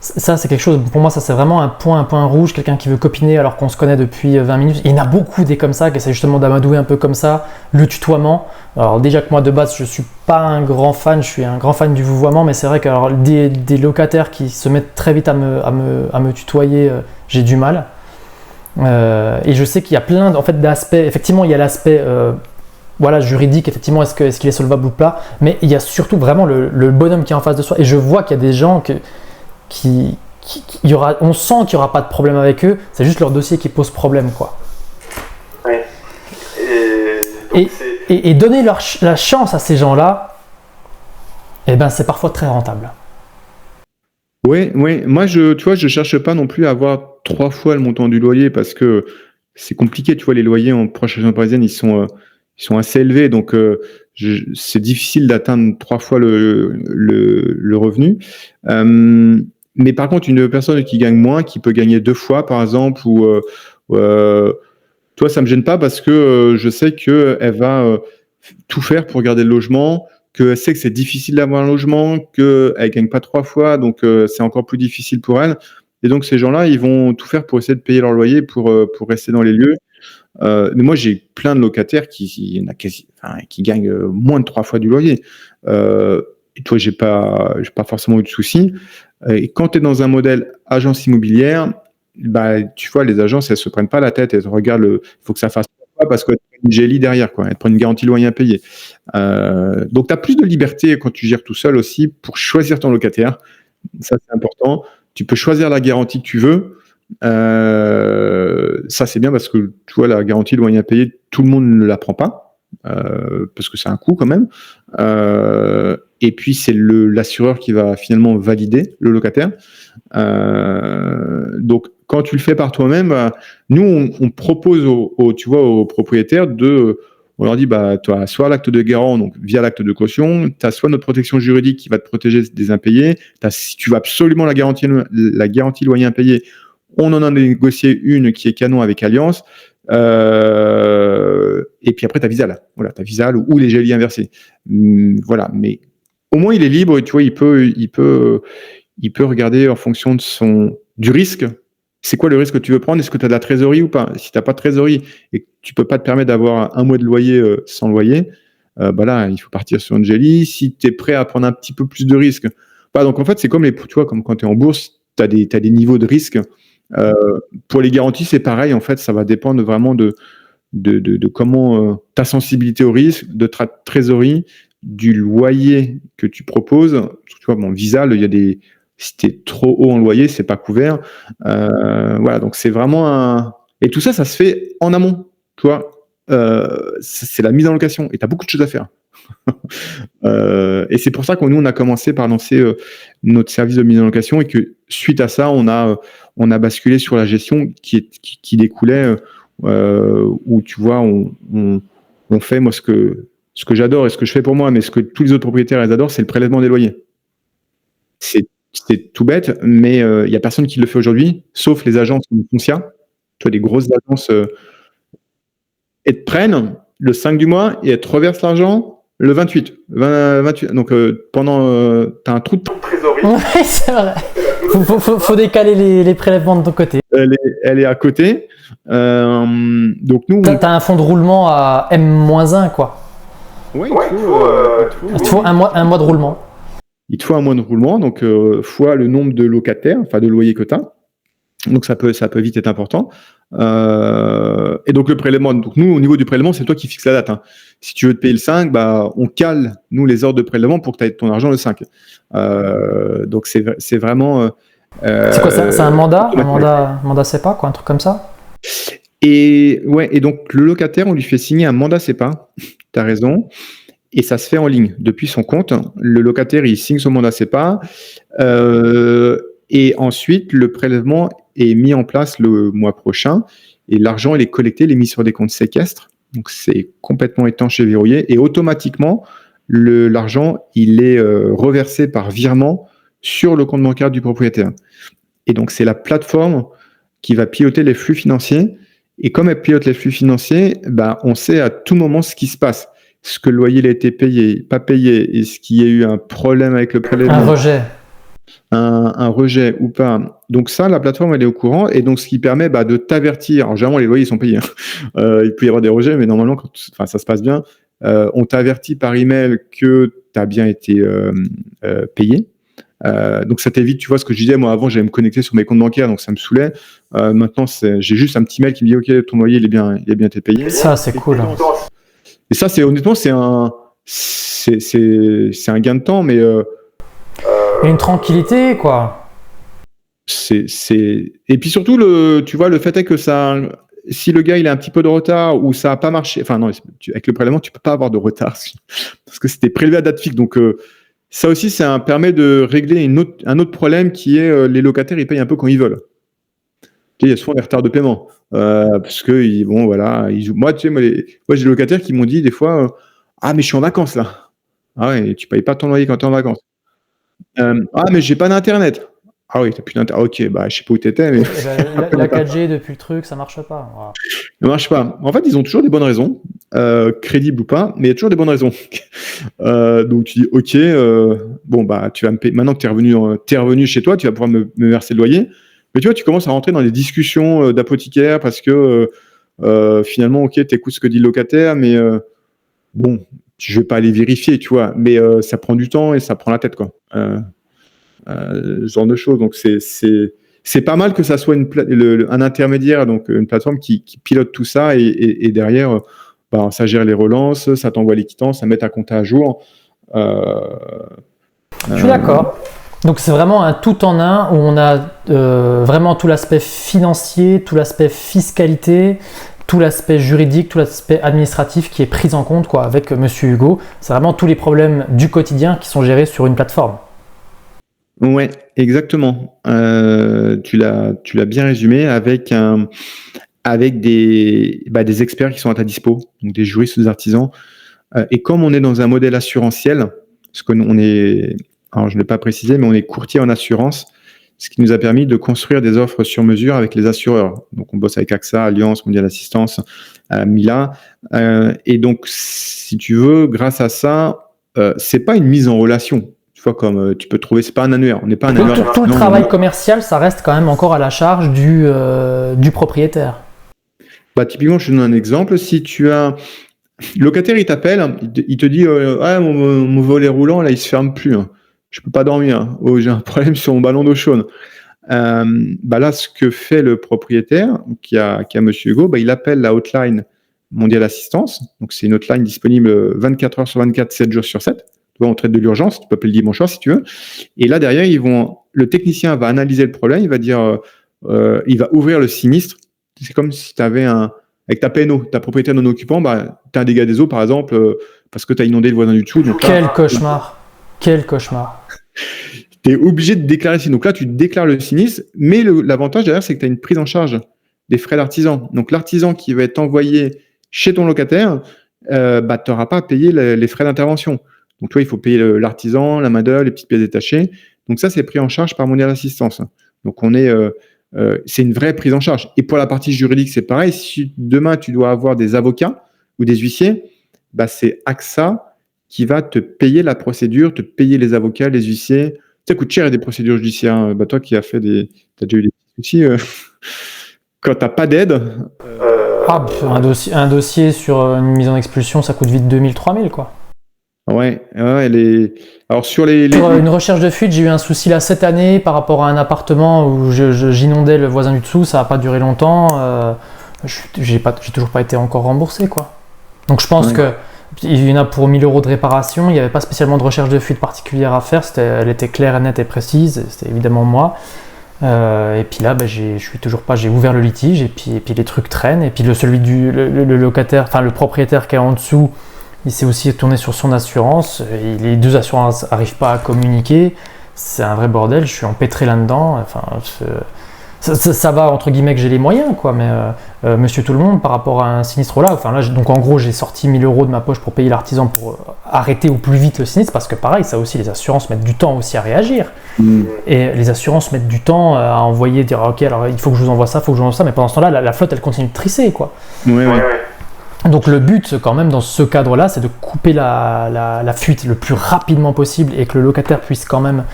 Ça, c'est quelque chose, pour moi, ça c'est vraiment un point rouge, quelqu'un qui veut copiner alors qu'on se connaît depuis 20 minutes. Il y en a beaucoup des comme ça, qui essaient justement d'amadouer un peu comme ça, le tutoiement. Alors déjà que moi de base, je suis pas un grand fan, je suis un grand fan du vouvoiement, mais c'est vrai que alors, des locataires qui se mettent très vite à me tutoyer, j'ai du mal. Et je sais qu'il y a plein d'aspects, effectivement il y a l'aspect juridique, effectivement est-ce qu'il est solvable ou pas, mais il y a surtout vraiment le bonhomme qui est en face de soi. Et je vois qu'il y a des gens on sent qu'il n'y aura pas de problème avec eux, c'est juste leur dossier qui pose problème, quoi. Ouais. Et donner la chance à ces gens-là, c'est parfois très rentable. Oui. Moi, tu vois, je cherche pas non plus à avoir 3 fois le montant du loyer parce que c'est compliqué. Tu vois, les loyers en proche région parisienne, ils sont assez élevés, donc c'est difficile d'atteindre 3 fois le revenu. Mais par contre, une personne qui gagne moins, qui peut gagner 2 fois, par exemple, ou toi, ça me gêne pas parce que je sais qu'elle va tout faire pour garder le logement, qu'elle sait que c'est difficile d'avoir un logement, qu'elle ne gagne pas 3 fois, donc c'est encore plus difficile pour elle. Et donc ces gens-là, ils vont tout faire pour essayer de payer leur loyer pour rester dans les lieux. Mais moi, j'ai plein de locataires qui gagnent moins de 3 fois du loyer. Et toi, j'ai pas forcément eu de soucis. Et quand tu es dans un modèle agence immobilière, bah, tu vois, les agences, elles se prennent pas la tête, elles regardent il faut que ça fasse pas parce qu'elles prennent une GELI derrière, quoi. Elles prennent une garantie loyer impayé. Donc, tu as plus de liberté quand tu gères tout seul aussi pour choisir ton locataire. Ça, c'est important. Tu peux choisir la garantie que tu veux. Ça, c'est bien parce que, tu vois, la garantie loyer impayé, tout le monde ne la prend pas. Parce que c'est un coût quand même. Et puis, c'est l'assureur qui va finalement valider le locataire. Donc, quand tu le fais par toi-même, nous, on propose aux propriétaires on leur dit, bah, tu as soit l'acte de garant, donc via l'acte de caution, tu as soit notre protection juridique qui va te protéger des impayés, si tu veux absolument la garantie loyer impayé, on en a négocié une qui est canon avec Allianz, et puis après, tu as Visal. Voilà, tu as Visal ou les GELI inversés. Voilà, mais au moins, il est libre, tu vois, il peut regarder en fonction du risque. C'est quoi le risque que tu veux prendre? Est-ce que tu as de la trésorerie ou pas? Si tu n'as pas de trésorerie et que tu peux pas te permettre d'avoir un mois de loyer sans loyer, bah là, il faut partir sur une GELI. Si tu es prêt à prendre un petit peu plus de risques. Voilà, donc en fait, c'est comme comme quand tu es en bourse, tu as des niveaux de risque. Pour les garanties, c'est pareil. En fait, ça va dépendre vraiment de comment ta sensibilité au risque, de ta trésorerie, du loyer que tu proposes. Tu vois, Visal, si tu es trop haut en loyer, c'est pas couvert. Voilà, donc c'est vraiment Et tout ça, ça se fait en amont. Tu vois, c'est la mise en location et tu as beaucoup de choses à faire. Et c'est pour ça que nous, on a commencé par lancer notre service de mise en location et que suite à ça, on a basculé sur la gestion qui découlait où, tu vois, on fait, moi, ce que j'adore et ce que je fais pour moi, mais ce que tous les autres propriétaires ils adorent, c'est le prélèvement des loyers. C'est tout bête, mais il n'y a personne qui le fait aujourd'hui, sauf les agences comme Foncia. Tu vois, des grosses agences, elles te prennent le 5 du mois et elles te reversent l'argent le 28. Donc, pendant. Tu as un trou de trésorerie. Ouais, c'est vrai. Faut décaler les prélèvements de ton côté. Elle est à côté. Donc, nous. T'as un fonds de roulement à M-1, quoi. Oui, il faut un mois de roulement. Il te faut un mois de roulement, donc fois le nombre de locataires, enfin de loyers que tu as. Donc ça peut vite être important. Et donc le prélèvement, donc nous au niveau du prélèvement, c'est toi qui fixes la date. Hein. Si tu veux te payer le 5, bah, on cale nous les ordres de prélèvement pour que tu aies ton argent le 5. Donc c'est vraiment. C'est quoi ça? C'est un mandat CEPA, quoi, un truc comme ça? Et donc le locataire, on lui fait signer un mandat CEPA. Tu as raison. Et ça se fait en ligne depuis son compte. Le locataire, il signe son mandat CEPA. Et ensuite, le prélèvement est mis en place le mois prochain. Et l'argent, il est collecté, il est mis sur des comptes séquestres. Donc, c'est complètement étanche et verrouillé. Et automatiquement, l'argent, il est reversé par virement sur le compte bancaire du propriétaire. Et donc, c'est la plateforme qui va piloter les flux financiers. Et comme elle pilote les flux financiers, bah, on sait à tout moment ce qui se passe. Ce que le loyer il a été payé, pas payé, est-ce qu'il y a eu un problème avec le prélèvement, un rejet, un rejet ou pas. Donc ça, la plateforme, elle est au courant, et donc ce qui permet de t'avertir. Alors généralement, les loyers sont payés. Il peut y avoir des rejets, mais normalement, ça se passe bien. On t'avertit par email que tu as bien été payé. Donc ça t'évite, tu vois ce que je disais, moi avant j'allais me connecter sur mes comptes bancaires, donc ça me saoulait. Maintenant j'ai juste un petit mail qui me dit ok, ton loyer il est bien été payé. Ça c'est cool. Et ça, honnêtement, c'est un gain de temps, mais et une tranquillité, quoi. Et puis surtout, tu vois, le fait est que si le gars il a un petit peu de retard ou ça n'a pas marché, enfin non, avec le prélèvement, tu peux pas avoir de retard parce que c'était prélevé à date fixe. Donc ça aussi, ça permet de régler un autre problème qui est les locataires, ils payent un peu quand ils veulent. Il y a souvent des retards de paiement. Parce que, voilà, moi, tu sais, moi, j'ai des locataires qui m'ont dit des fois ah, mais je suis en vacances là. Ah ouais, tu payes pas ton loyer quand tu es en vacances. Ah, mais j'ai pas d'internet. Ah oui, t'as plus d'internet. Ok, bah, je sais pas où t'étais, mais. La 4G depuis le truc, ça marche pas. Voilà. Ça marche pas. En fait, ils ont toujours des bonnes raisons. crédible ou pas, mais il y a toujours des bonnes raisons. Donc tu dis ok, bon bah tu vas me payer. Maintenant que t'es revenu chez toi, tu vas pouvoir me verser le loyer. Mais tu vois, tu commences à rentrer dans des discussions d'apothicaire parce que finalement, ok, t'écoutes ce que dit le locataire, mais bon, je vais pas aller vérifier, tu vois. Mais ça prend du temps et ça prend la tête, quoi. Ce genre de choses. Donc c'est pas mal que ça soit un intermédiaire, donc une plateforme qui pilote tout ça et derrière, bah, ça gère les relances, ça t'envoie les quittances, ça met ta compta à jour. Je suis d'accord. Donc c'est vraiment un tout en un où on a vraiment tout l'aspect financier, tout l'aspect fiscalité, tout l'aspect juridique, tout l'aspect administratif qui est pris en compte quoi, avec Monsieur Hugo. C'est vraiment tous les problèmes du quotidien qui sont gérés sur une plateforme. Ouais, exactement. Tu l'as bien résumé avec des experts qui sont à ta dispo, donc des juristes, des artisans. Et comme on est dans un modèle assurantiel, parce qu'on est, alors je ne l'ai pas précisé, mais on est courtier en assurance, ce qui nous a permis de construire des offres sur mesure avec les assureurs. Donc on bosse avec AXA, Allianz, Mondial Assistance, Mila. Et donc, si tu veux, grâce à ça, c'est pas une mise en relation. Tu vois, comme tu peux trouver, c'est pas un annuaire. On n'est pas un annuaire. Tout le travail commercial, ça reste quand même encore à la charge du propriétaire. Bah, typiquement, je te donne un exemple. Si tu as le locataire, il t'appelle, il te dit ah, mon volet roulant, là, il se ferme plus. Hein. Je peux pas dormir. Hein. Oh, j'ai un problème sur mon ballon d'eau chaude. Bah là, ce que fait le propriétaire, qui a Monsieur Hugo, bah, il appelle la hotline Mondial Assistance. Donc, c'est une hotline disponible 24 heures sur 24, 7 jours sur 7. Tu vois, on traite de l'urgence. Tu peux appeler le dimanche soir si tu veux. Et là, derrière, le technicien va analyser le problème. Il va dire, il va ouvrir le sinistre. C'est comme si tu avais avec ta PNO, ta propriété non occupant, bah, tu as un dégât des eaux, par exemple, parce que tu as inondé le voisin du dessous. Donc Quel cauchemar. Quel cauchemar. Tu es obligé de déclarer le sinistre. Donc là, tu déclares le sinistre, mais l'avantage derrière, c'est que tu as une prise en charge des frais d'artisan. Donc l'artisan qui va être envoyé chez ton locataire, bah, tu n'auras pas à payer les frais d'intervention. Donc toi, il faut payer l'artisan, la main-d'œuvre, les petites pièces détachées. Donc ça, c'est pris en charge par Mondial Assistance. Donc c'est une vraie prise en charge. Et pour la partie juridique, c'est pareil. Si demain, tu dois avoir des avocats ou des huissiers, bah, c'est AXA qui va te payer la procédure, te payer les avocats, les huissiers. Ça coûte cher des procédures judiciaires. Bah, toi qui as fait t'as déjà eu des soucis. Quand tu n'as pas d'aide. Un dossier sur une mise en expulsion, ça coûte vite 2000, 3000 quoi. Ouais. Alors sur une recherche de fuite, j'ai eu un souci là cette année par rapport à un appartement où j'inondais le voisin du dessous, ça n'a pas duré longtemps. J'ai toujours pas été encore remboursé quoi. Donc je pense que il y en a pour 1000 € de réparation, il n'y avait pas spécialement de recherche de fuite particulière à faire, elle était claire, nette et précise, c'était évidemment moi. Et puis là, j'ai ouvert le litige et puis les trucs traînent. Et puis le locataire, enfin le propriétaire qui est en dessous, il s'est aussi tourné sur son assurance. Et les deux assurances n'arrivent pas à communiquer. C'est un vrai bordel. Je suis empêtré là-dedans. Enfin, ça va entre guillemets que j'ai les moyens, quoi. Mais Monsieur tout le monde, par rapport à un sinistre là, donc en gros, j'ai sorti 1000 € de ma poche pour payer l'artisan pour arrêter au plus vite le sinistre, parce que pareil, ça aussi, les assurances mettent du temps aussi à réagir. Et les assurances mettent du temps à envoyer, dire ok, alors il faut que je vous envoie ça, mais pendant ce temps-là, la flotte, elle continue de trisser, quoi. Ouais. Donc le but, quand même, dans ce cadre-là, c'est de couper la fuite le plus rapidement possible et que le locataire puisse quand même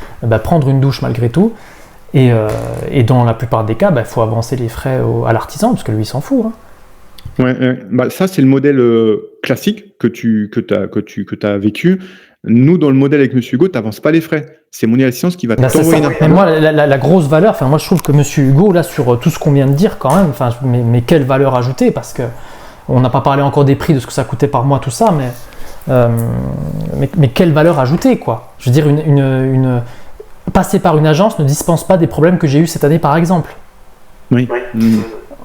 prendre une douche malgré tout. Et dans la plupart des cas, il faut avancer les frais à l'artisan, parce que lui, il s'en fout. Hein. Ouais. Bah, ça, c'est le modèle classique que tu as vécu. Nous, dans le modèle avec Monsieur Hugo, tu n'avances pas les frais. C'est Mondial Assistance qui va t'envoyer Mais moi, la grosse valeur, moi, je trouve que Monsieur Hugo, là, sur tout ce qu'on vient de dire, quand même, mais quelle valeur ajoutée, parce que on n'a pas parlé encore des prix, de ce que ça coûtait par mois, tout ça, mais quelle valeur ajoutée, quoi. Je veux dire, passer par une agence ne dispense pas des problèmes que j'ai eu cette année, par exemple. Oui.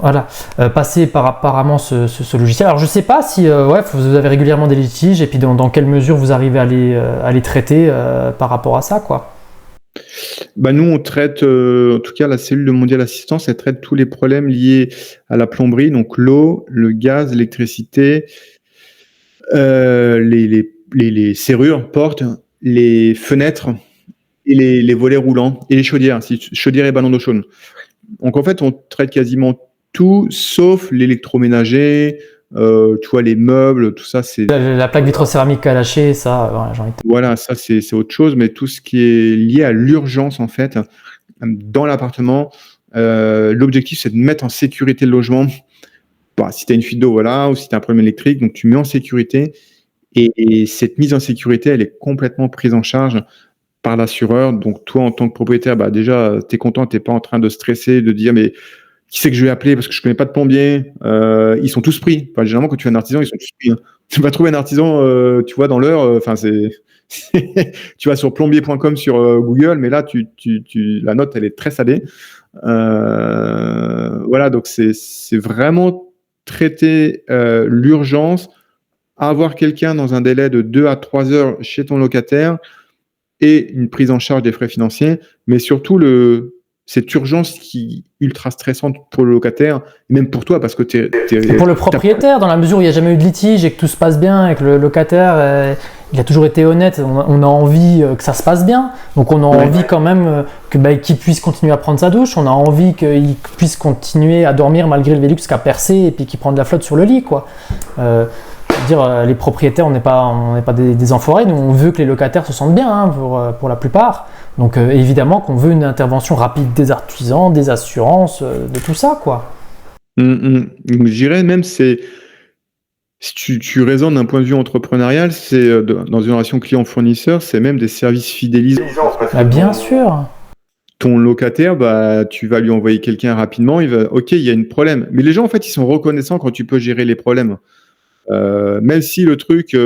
Voilà. Passer par apparemment ce logiciel. Alors, je ne sais pas si vous avez régulièrement des litiges et puis dans quelle mesure vous arrivez à les traiter par rapport à ça, quoi. Bah nous, on traite, en tout cas, la cellule de Mondial Assistance, elle traite tous les problèmes liés à la plomberie, donc l'eau, le gaz, l'électricité, les serrures, portes, les fenêtres et les volets roulants et les chaudières, chaudières et ballons d'eau chaude. Donc en fait, on traite quasiment tout sauf l'électroménager, tu vois, les meubles, tout ça, c'est La plaque vitrocéramique à lâcher, ça, ouais, j'en ai. voilà, ça c'est autre chose, mais tout ce qui est lié à l'urgence en fait dans l'appartement, l'objectif c'est de mettre en sécurité le logement. Bah, si tu as une fuite d'eau, voilà, ou si tu as un problème électrique, donc tu mets en sécurité et cette mise en sécurité, elle est complètement prise en charge par l'assureur. Donc toi, en tant que propriétaire, bah déjà, tu es content, tu n'es pas en train de stresser, de dire mais qui c'est que je vais appeler parce que je connais pas de plombier. Ils sont tous pris. Enfin, généralement, quand tu fais un artisan, ils sont tous pris. Hein. Tu vas trouver un artisan, tu vois, dans l'heure. Enfin, tu vas sur plombier.com sur Google, mais là, la note, elle est très salée. Voilà, donc c'est vraiment traiter l'urgence, avoir quelqu'un dans un délai de 2 à 3 heures chez ton locataire et une prise en charge des frais financiers, mais surtout cette urgence qui est ultra stressante pour le locataire, même pour toi, parce que Et pour le propriétaire, dans la mesure où il n'y a jamais eu de litige et que tout se passe bien, et que le locataire, il a toujours été honnête, on a envie que ça se passe bien, donc on a envie quand même qu'il puisse continuer à prendre sa douche, on a envie qu'il puisse continuer à dormir malgré le Velux qui a percé et puis qui prend de la flotte sur le lit, quoi. Les propriétaires, on n'est pas des enfoirés, nous on veut que les locataires se sentent bien, hein, pour la plupart. Donc évidemment qu'on veut une intervention rapide des artisans, des assurances, de tout ça, quoi. Je dirais même, si tu raisonnes d'un point de vue entrepreneurial, c'est dans une relation client-fournisseur, c'est même des services fidélisants. Bah, bien sûr. Ton locataire, bah, tu vas lui envoyer quelqu'un rapidement, ok, il y a un problème. Mais les gens, en fait, ils sont reconnaissants quand tu peux gérer les problèmes. Même si le truc,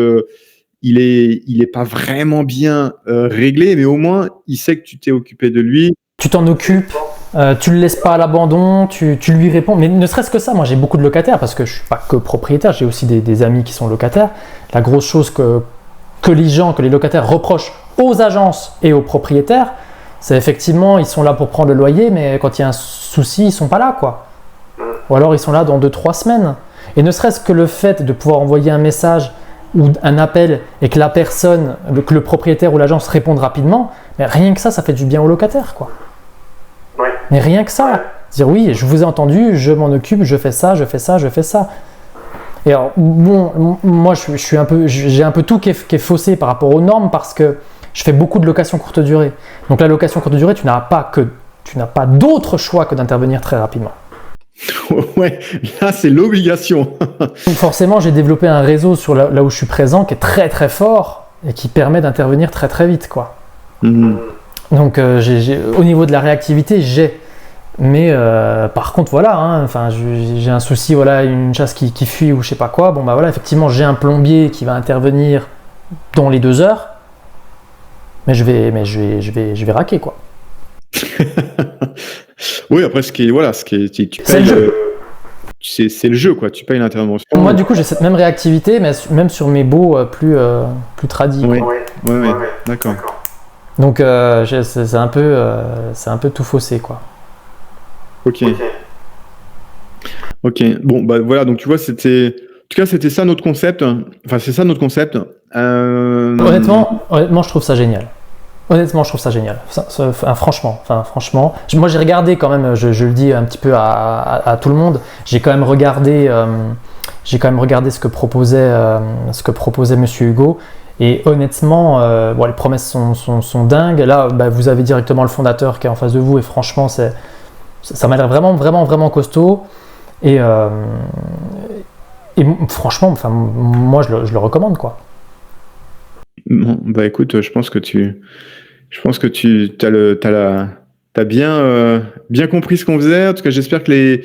il est pas vraiment bien réglé, mais au moins, il sait que tu t'es occupé de lui. Tu t'en occupes, tu le laisses pas à l'abandon, tu lui réponds. Mais ne serait-ce que ça, moi j'ai beaucoup de locataires parce que je suis pas que propriétaire, j'ai aussi des amis qui sont locataires. La grosse chose que les locataires reprochent aux agences et aux propriétaires, c'est effectivement, ils sont là pour prendre le loyer, mais quand il y a un souci, ils sont pas là, quoi. Ou alors ils sont là dans 2-3 semaines. Et ne serait-ce que le fait de pouvoir envoyer un message ou un appel et que que le propriétaire ou l'agence réponde rapidement, mais rien que ça fait du bien au locataire, quoi. Ouais. Mais rien que ça, dire oui, je vous ai entendu, je m'en occupe, je fais ça. Et alors, bon, moi j'ai un peu tout qui est faussé par rapport aux normes parce que je fais beaucoup de location courte durée. Donc la location courte durée, tu n'as pas d'autre choix que d'intervenir très rapidement. Ouais, là c'est l'obligation. Donc forcément, j'ai développé un réseau sur là où je suis présent qui est très très fort et qui permet d'intervenir très très vite, quoi. Donc au niveau de la réactivité, mais par contre voilà, hein, j'ai un souci, voilà, une chasse qui fuit ou je sais pas quoi, bon bah voilà, effectivement j'ai un plombier qui va intervenir dans les 2 heures, mais je vais raquer, quoi. Oui, après c'est le jeu. C'est le jeu, quoi. Tu payes l'intervention. Moi du coup j'ai cette même réactivité, mais même sur mes baux plus tradis. Oui. Ouais, d'accord. Donc c'est un peu tout faussé, quoi. Ok. Bon, bah voilà, donc tu vois, en tout cas, c'était ça notre concept. Enfin, c'est ça notre concept. Honnêtement, je trouve ça génial. Franchement. Moi, j'ai regardé quand même, je le dis un petit peu à tout le monde, j'ai quand même regardé ce que proposait Monsieur Hugo. Et honnêtement, les promesses sont dingues. Là, vous avez directement le fondateur qui est en face de vous, et franchement, ça m'a l'air vraiment, vraiment, vraiment costaud. Et franchement, moi, je le recommande, quoi. Bon, bah écoute, je pense que tu t'as bien compris ce qu'on faisait. En tout cas, j'espère que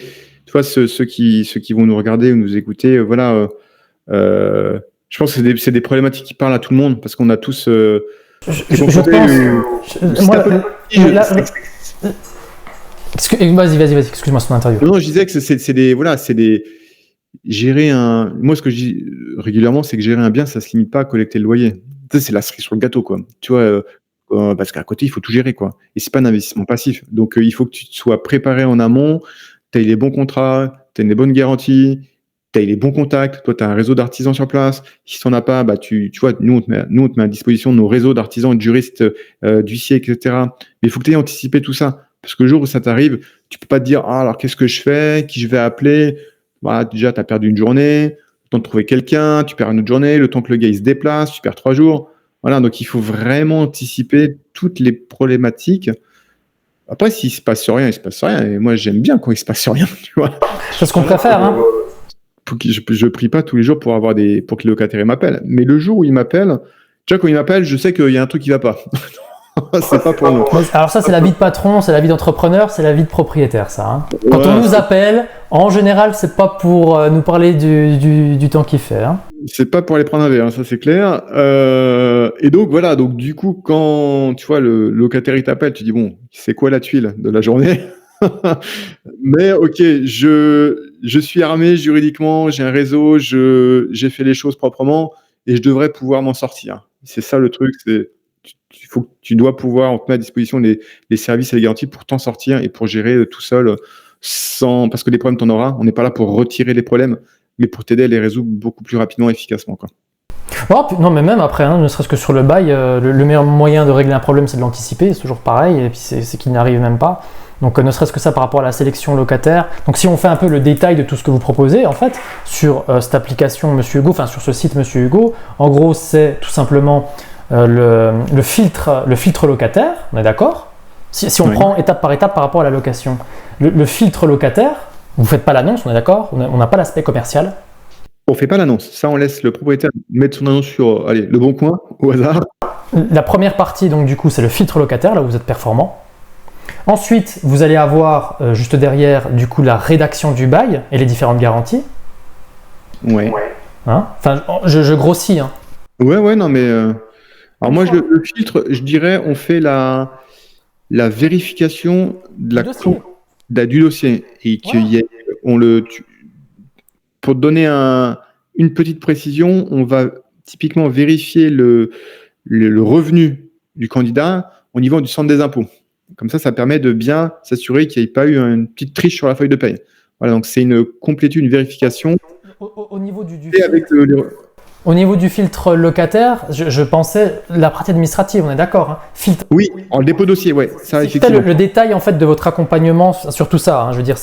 ceux qui vont nous regarder ou nous écouter, voilà. Je pense que c'est des problématiques qui parlent à tout le monde parce qu'on a tous. Vas-y, excuse-moi, c'est ton interview. Non, je disais que moi, ce que je dis régulièrement, c'est que gérer un bien, ça se limite pas à collecter le loyer. C'est la cerise sur le gâteau, quoi. Tu vois, parce qu'à côté, il faut tout gérer, quoi. Et c'est pas un investissement passif. Donc, il faut que tu sois préparé en amont, tu aies les bons contrats, tu aies les bonnes garanties, tu as les bons contacts, toi, tu as un réseau d'artisans sur place. Si tu n'en as pas, tu vois, nous, on te met à disposition nos réseaux d'artisans, de juristes, d'huissiers, etc. Mais il faut que tu aies anticipé tout ça. Parce que le jour où ça t'arrive, tu peux pas te dire, alors qu'est-ce que je fais, qui je vais appeler. Voilà, déjà, tu as perdu une journée. le temps de trouver quelqu'un, tu perds une autre journée, le temps que le gars il se déplace, tu perds 3 jours. Voilà, donc il faut vraiment anticiper toutes les problématiques. Après, s'il se passe rien, il se passe rien. Et moi, j'aime bien quand il se passe rien, tu vois. C'est ce qu'on préfère, hein. Je prie pas tous les jours pour que le locataire il m'appelle. Mais le jour où il m'appelle, déjà quand il m'appelle, je sais qu'il y a un truc qui va pas. C'est pas pour nous. Alors ça, c'est la vie de patron, c'est la vie d'entrepreneur, c'est la vie de propriétaire, ça. Hein. Quand Ouais, on nous appelle, en général, c'est pas pour nous parler du temps qu'il fait. Hein. c'est pas pour aller prendre un verre, hein, ça c'est clair. Et donc voilà, donc du coup, quand tu vois le locataire il t'appelle, tu dis bon, c'est quoi la tuile de la journée? Mais ok, je suis armé juridiquement, j'ai un réseau, j'ai fait les choses proprement et je devrais pouvoir m'en sortir. C'est ça le truc, c'est tu dois pouvoir, on te met à disposition les services et les garanties pour t'en sortir et pour gérer tout seul sans, parce que les problèmes t'en auras. On n'est pas là pour retirer les problèmes, mais pour t'aider à les résoudre beaucoup plus rapidement et efficacement, quoi. Non, mais même après, hein, ne serait-ce que sur le bail, le meilleur moyen de régler un problème, c'est de l'anticiper, c'est toujours pareil, et puis c'est qu'il n'arrive même pas. Donc ne serait-ce que ça par rapport à la sélection locataire. Donc si on fait un peu le détail de tout ce que vous proposez, en fait, sur cette application Monsieur Hugo, enfin sur ce site Monsieur Hugo, en gros c'est tout simplement le filtre locataire, on est d'accord? Si on prend étape par étape par rapport à la location. Le filtre locataire, vous ne faites pas l'annonce, on est d'accord? On n'a pas l'aspect commercial. On fait pas l'annonce. Ça, on laisse le propriétaire mettre son annonce sur, allez, Le Bon Coin, au hasard. La première partie, donc du coup, c'est le filtre locataire, là où vous êtes performant. Ensuite, vous allez avoir juste derrière, du coup, la rédaction du bail et les différentes garanties. Ouais. Hein, enfin, je grossis. Hein. Ouais, non, mais. Alors, moi, le filtre, je dirais, on fait la vérification de du dossier. Et qu'il y ait, pour te donner une petite précision, on va typiquement vérifier le revenu du candidat au niveau du centre des impôts. Comme ça permet de bien s'assurer qu'il n'y ait pas eu une petite triche sur la feuille de paye. Voilà, donc c'est une complétude, une vérification. Au niveau du filtre, au niveau du filtre locataire, je pensais la partie administrative, on est d'accord. Hein. Oui, en dépôt dossier, ouais. Ça, si effectivement. Le détail en fait de votre accompagnement sur tout ça, hein, je veux dire,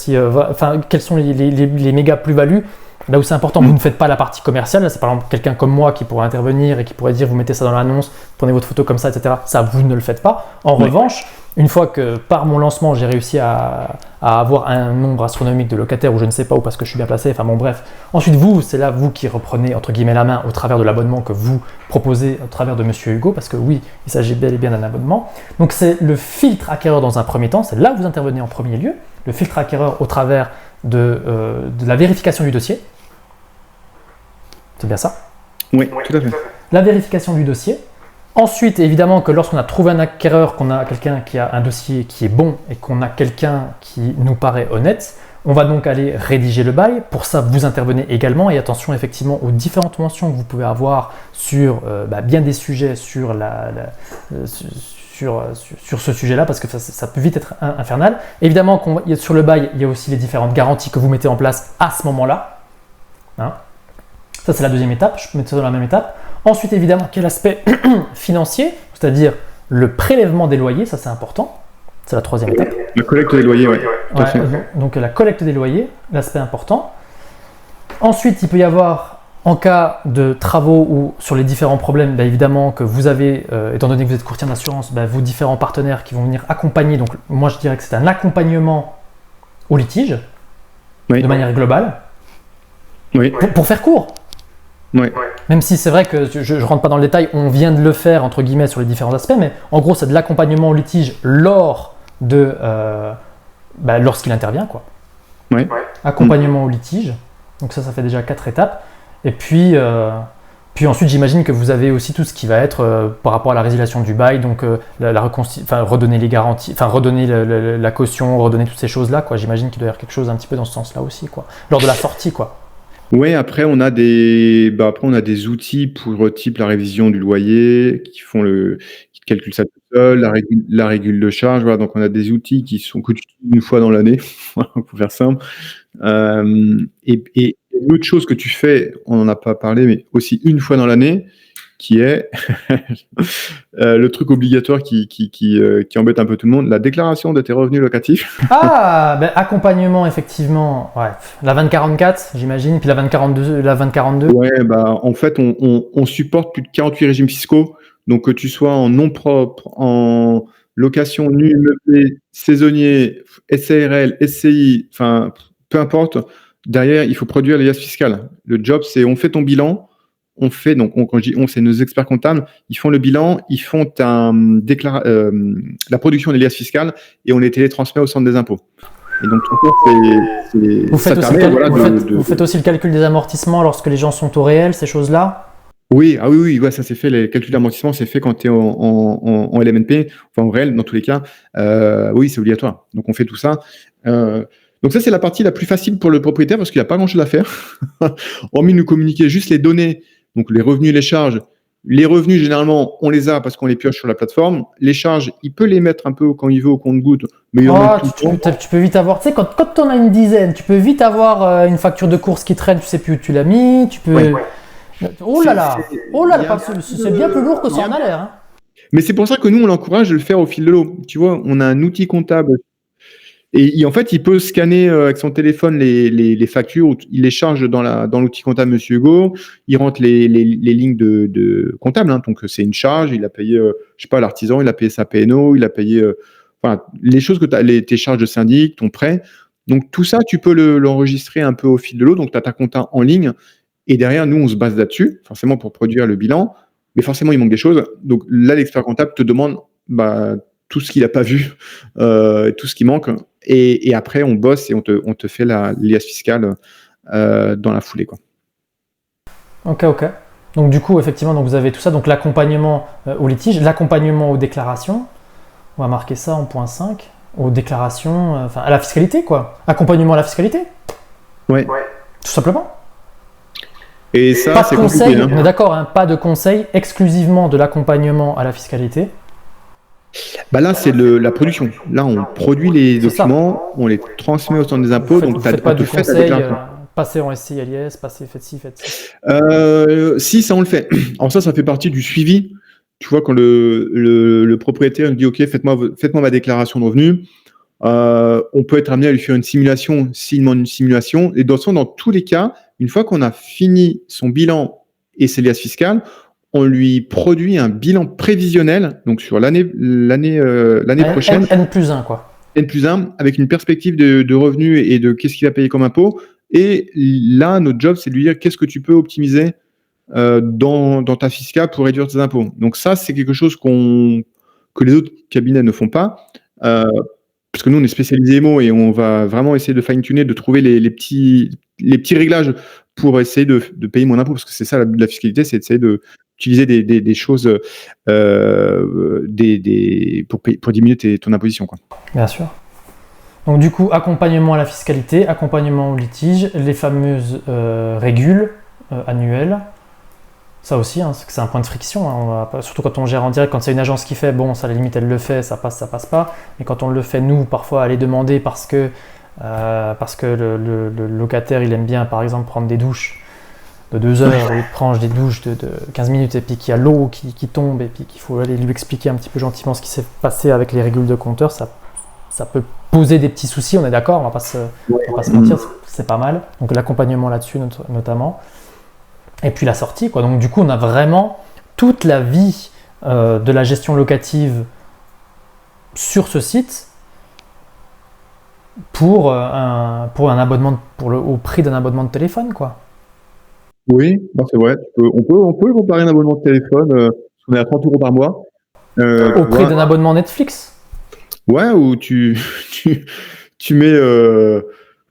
quelles sont les méga plus-values. Là où c'est important, vous ne faites pas la partie commerciale. Là, c'est par exemple quelqu'un comme moi qui pourrait intervenir et qui pourrait dire vous mettez ça dans l'annonce, prenez votre photo comme ça, etc. Ça, vous ne le faites pas. En revanche, une fois que par mon lancement, j'ai réussi à avoir un nombre astronomique de locataires ou je ne sais pas, ou parce que je suis bien placé, enfin bon bref. Ensuite, c'est là vous qui reprenez entre guillemets la main au travers de l'abonnement que vous proposez au travers de Monsieur Hugo, parce que oui, il s'agit bel et bien d'un abonnement. Donc c'est le filtre acquéreur dans un premier temps, c'est là que vous intervenez en premier lieu. Le filtre acquéreur au travers de la vérification du dossier. C'est bien ça? Oui, tout à fait. La vérification du dossier. Ensuite, évidemment que lorsqu'on a trouvé un acquéreur, qu'on a quelqu'un qui a un dossier qui est bon et qu'on a quelqu'un qui nous paraît honnête, on va donc aller rédiger le bail. Pour ça, vous intervenez également et attention effectivement aux différentes mentions que vous pouvez avoir sur bien des sujets sur sur ce sujet-là, parce que ça peut vite être infernal. Évidemment, sur le bail, il y a aussi les différentes garanties que vous mettez en place à ce moment-là. Hein. Ça, c'est la deuxième étape. Je peux mettre ça dans la même étape. Ensuite, évidemment, quel aspect financier, c'est-à-dire le prélèvement des loyers, ça c'est important. C'est la troisième étape. La collecte des loyers, oui. Donc la collecte des loyers, l'aspect important. Ensuite, il peut y avoir, en cas de travaux ou sur les différents problèmes, évidemment que vous avez, étant donné que vous êtes courtier d'assurance, vos différents partenaires qui vont venir accompagner. Donc moi, je dirais que c'est un accompagnement au litige, de manière globale, pour faire court. Oui. Même si c'est vrai que je ne rentre pas dans le détail, on vient de le faire entre guillemets sur les différents aspects, mais en gros c'est de l'accompagnement au litige lorsqu'il intervient, quoi. Oui. Accompagnement au litige, donc ça fait déjà 4 étapes. Et puis ensuite j'imagine que vous avez aussi tout ce qui va être par rapport à la résiliation du bail, donc redonner les garanties, redonner la caution, redonner toutes ces choses-là, quoi. J'imagine qu'il doit y avoir quelque chose un petit peu dans ce sens-là aussi, quoi. Lors de la sortie, quoi. Oui, après on a des outils pour type la révision du loyer qui calculent ça tout seul, la régule de charge. Voilà, donc on a des outils que tu utilises une fois dans l'année, pour faire simple. Et une autre chose que tu fais, on n'en a pas parlé, mais aussi une fois dans l'année, qui est le truc obligatoire qui embête un peu tout le monde, la déclaration de tes revenus locatifs. Ah, ben, accompagnement, effectivement. Ouais. La 2044, j'imagine, puis la 2042. La 2042. Ouais, bah, en fait, on supporte plus de 48 régimes fiscaux. Donc, que tu sois en nom propre, en location nue, meublé, saisonnier, SARL, SCI, enfin, peu importe, derrière, il faut produire l'alias fiscal. Le job, c'est on fait ton bilan, on fait, donc, quand je dis on, c'est nos experts comptables, ils font le bilan, ils font la production d'alias fiscal et on les télétransmet au centre des impôts. Et donc, tout ça, vous faites aussi le calcul des amortissements lorsque les gens sont au réel, ces choses-là? Oui, ah oui, ouais, ça c'est fait. Les calculs d'amortissement, c'est fait quand tu es en LMNP, enfin en réel, dans tous les cas. Oui, c'est obligatoire. Donc, on fait tout ça. Donc, ça, c'est la partie la plus facile pour le propriétaire parce qu'il n'a pas grand-chose à faire. Hormis nous communiquer juste les données, donc les revenus, les charges. Les revenus, généralement, on les a parce qu'on les pioche sur la plateforme. Les charges, il peut les mettre un peu quand il veut au compte-goutte, mais il y en a tout le temps. Tu peux vite avoir, tu sais, quand on a une dizaine, tu peux vite avoir une facture de course qui traîne, tu sais plus où tu l'as mis, tu peux... Ouais. Oh là là, c'est bien plus lourd que ça en a l'air. Hein. Mais c'est pour ça que nous, on l'encourage de le faire au fil de l'eau. Tu vois, on a un outil comptable. Et en fait, il peut scanner avec son téléphone les factures, il les charge dans l'outil comptable Monsieur Hugo, il rentre les lignes de comptable, hein, donc c'est une charge, il a payé, je sais pas, l'artisan, il a payé sa PNO, il a payé voilà, les choses que tu as, tes charges de syndic, ton prêt. Donc tout ça, tu peux l'enregistrer un peu au fil de l'eau, donc tu as ta compta en ligne, et derrière, nous, on se base là-dessus, forcément pour produire le bilan, mais forcément, il manque des choses. Donc là, l'expert comptable te demande tout ce qu'il n'a pas vu, tout ce qui manque. Et après, on bosse et on te fait l'alias fiscal dans la foulée, quoi. Ok. Donc du coup, effectivement, donc vous avez tout ça. Donc l'accompagnement au litige, l'accompagnement aux déclarations. On va marquer ça en point 5. Aux déclarations, à la fiscalité, quoi. Accompagnement à la fiscalité. Ouais. Tout simplement. Et ça, pas de conseil, hein. On est d'accord, hein, pas de conseil, exclusivement de l'accompagnement à la fiscalité. Là, c'est la production. Là, on produit les documents, on les transmet au centre des impôts. Donc, faites pas de conseil, passez en SCI, LIS, faites ci. Si, ça, on le fait. Alors ça fait partie du suivi. Tu vois, quand le propriétaire me dit « Ok, faites-moi ma déclaration de revenus », on peut être amené à lui faire une simulation s'il demande une simulation. Et dans tous les cas, une fois qu'on a fini son bilan et ses liasses fiscales, on lui produit un bilan prévisionnel, donc sur l'année prochaine. N+1, quoi. N+1, avec une perspective de revenus et de qu'est-ce qu'il a payé comme impôt. Et là, notre job, c'est de lui dire qu'est-ce que tu peux optimiser dans ta fiscale pour réduire tes impôts. Donc ça, c'est quelque chose que les autres cabinets ne font pas. Parce que nous, on est spécialisé émo et on va vraiment essayer de fine-tuner, de trouver les petits réglages pour essayer de payer moins d'impôts. Parce que c'est ça, la fiscalité, c'est d'essayer d'utiliser des choses pour diminuer ton imposition, quoi. Bien sûr. Donc du coup, accompagnement à la fiscalité, accompagnement au litige, les fameuses régules annuelles. Ça aussi, hein, c'est un point de friction, hein, surtout quand on gère en direct, quand c'est une agence qui fait, bon, ça à la limite elle le fait, ça passe pas, mais quand on le fait nous, parfois à les demander parce que le locataire il aime bien par exemple prendre des douches de 2 heures, ou il prend des douches de 15 minutes et puis qu'il y a l'eau qui tombe et puis qu'il faut aller lui expliquer un petit peu gentiment ce qui s'est passé avec les régules de compteur, ça peut poser des petits soucis, on est d'accord, on va pas se mentir, c'est pas mal, donc l'accompagnement là-dessus notamment. Et puis la sortie, quoi. Donc du coup, on a vraiment toute la vie de la gestion locative sur ce site pour un abonnement, au prix d'un abonnement de téléphone, quoi. Oui, c'est vrai. On peut comparer un abonnement de téléphone. On est à 30 € par mois. Au prix d'un abonnement Netflix. Ouais, où tu mets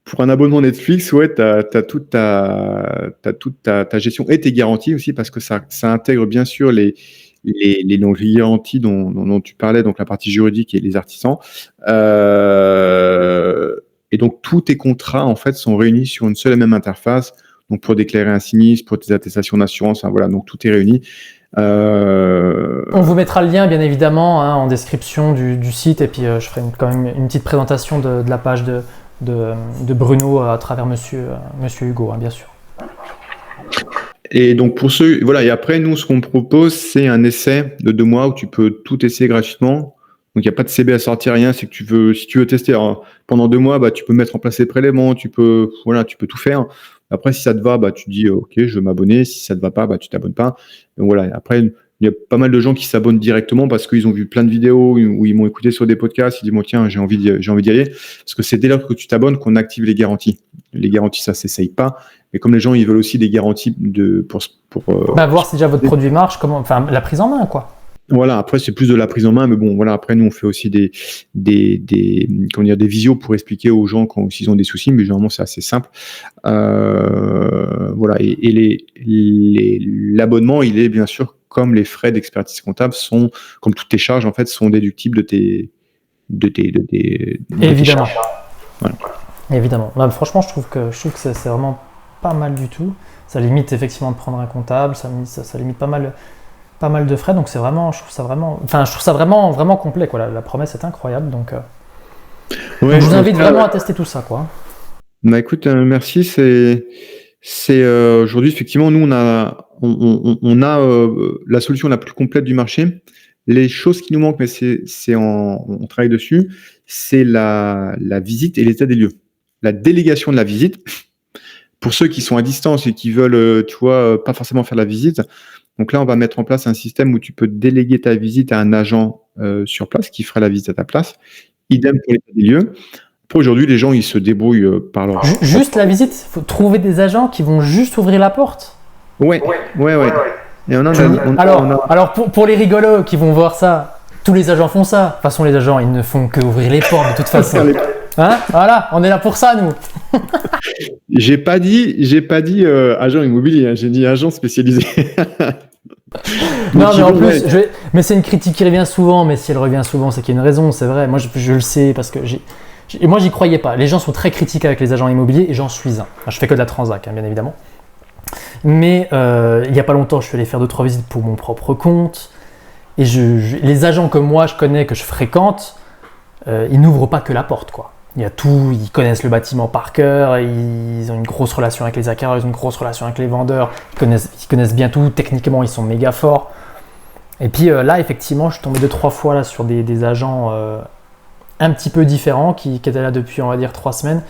pour un abonnement Netflix, ouais, t'as toute ta gestion et tes garanties aussi, parce que ça intègre bien sûr les non-garanties dont tu parlais, donc la partie juridique et les artisans. Et donc tous tes contrats en fait sont réunis sur une seule et même interface. Donc pour déclarer un sinistre, pour tes attestations d'assurance, voilà, donc tout est réuni. On vous mettra le lien bien évidemment en description du site, et puis je ferai quand même une petite présentation de la page de Bruno à travers Monsieur Hugo, bien sûr. Et donc pour ceux, voilà, et après nous ce qu'on propose c'est un essai de 2 mois où tu peux tout essayer gratuitement. Donc il n'y a pas de CB à sortir, rien. C'est que si tu veux tester pendant 2 mois, bah tu peux mettre en place les prélèvements, tu peux tout faire. Après si ça te va, bah tu dis ok je veux m'abonner. Si ça te va pas, bah tu t'abonnes pas. Donc voilà. Après il y a pas mal de gens qui s'abonnent directement parce qu'ils ont vu plein de vidéos où ils m'ont écouté sur des podcasts. Ils disent bon tiens j'ai envie d'y aller parce que c'est dès lors que tu t'abonnes qu'on active les garanties. Les garanties ça s'essaye pas. Mais comme les gens, ils veulent aussi des garanties pour voir si déjà votre produit marche, la prise en main, quoi. Voilà, après, c'est plus de la prise en main, mais bon, voilà, après, nous, on fait aussi des visios pour expliquer aux gens s'ils ont des soucis, mais généralement, c'est assez simple. Voilà, et l'abonnement, il est bien sûr, comme les frais d'expertise comptable comme toutes tes charges, en fait, sont déductibles de tes Évidemment. charges. Voilà. Évidemment. Là, franchement, je trouve que c'est vraiment pas mal du tout. Ça limite effectivement de prendre un comptable, ça limite pas mal de frais. Donc je trouve ça vraiment, vraiment complet, quoi. La promesse est incroyable. Donc je vous invite vraiment à tester tout ça, quoi. Bah écoute, merci. C'est aujourd'hui effectivement nous on a la solution la plus complète du marché. Les choses qui nous manquent, mais on travaille dessus, c'est la visite et l'état des lieux. La délégation de la visite. Pour ceux qui sont à distance et qui veulent, pas forcément faire la visite. Donc là, on va mettre en place un système où tu peux déléguer ta visite à un agent sur place qui fera la visite à ta place. Idem pour l'état des lieux. Après, aujourd'hui, les gens, ils se débrouillent par leur... Juste la visite, il faut trouver des agents qui vont juste ouvrir la porte. Ouais. Et alors pour les rigolos qui vont voir ça, tous les agents font ça. De toute façon, les agents, ils ne font que ouvrir les portes de toute façon. Hein, voilà, on est là pour ça, nous. J'ai pas dit agent immobilier, hein, j'ai dit agent spécialisé. Non, mais en plus, mais c'est une critique qui revient souvent, mais si elle revient souvent, c'est qu'il y a une raison, c'est vrai. Moi, je le sais parce que moi, j'y croyais pas. Les gens sont très critiques avec les agents immobiliers et j'en suis un. Je fais que de la transac, hein, bien évidemment. Mais il y a pas longtemps, je suis allé faire 2-3 visites pour mon propre compte. Et les agents que moi, je connais, que je fréquente, ils n'ouvrent pas que la porte, quoi. Il y a tout, ils connaissent le bâtiment par cœur, ils ont une grosse relation avec les acquéreurs, ils ont une grosse relation avec les vendeurs, ils connaissent bien tout, techniquement ils sont méga forts. Et puis là effectivement je suis tombé 2-3 fois là, sur des agents un petit peu différents qui étaient là depuis on va dire 3 semaines.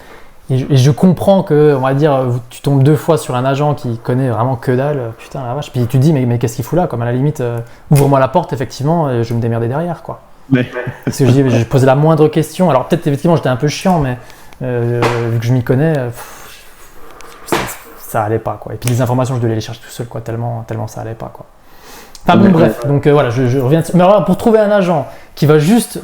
Et je comprends que on va dire tu tombes 2 fois sur un agent qui connaît vraiment que dalle, putain la vache, puis tu te dis mais qu'est-ce qu'il fout là, comme à la limite ouvre-moi la porte effectivement, je vais me démerder derrière, quoi. Mais... Parce que je posais la moindre question. Alors peut-être effectivement j'étais un peu chiant, mais vu que je m'y connais, ça allait pas, quoi. Et puis les informations je devais les chercher tout seul, quoi. Tellement ça allait pas, quoi. Enfin bon, bref. Donc voilà, je reviens. Mais alors pour trouver un agent qui va juste,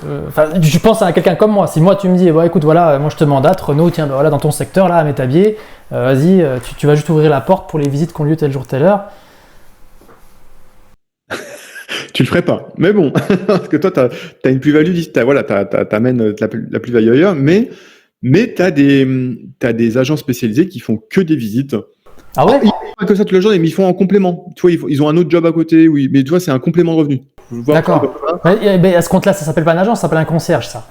je pense à quelqu'un comme moi. Si moi tu me dis, écoute voilà, moi je te mandate, Renaud, tiens, voilà dans ton secteur là à Métabier, vas-y, tu vas juste ouvrir la porte pour les visites qui ont lieu tel jour telle heure. Tu le ferais pas, mais bon, parce que toi, t'as une plus-value, t'amènes la plus-value ailleurs, mais t'as des agents spécialisés qui font que des visites. Ah ouais. Ils font pas que ça toute la journée, mais ils font en complément. Tu vois, ils ont un autre job à côté, oui, mais tu vois, c'est un complément de revenu. D'accord. Mais à ce compte-là, ça s'appelle pas un agent, ça s'appelle un concierge, ça.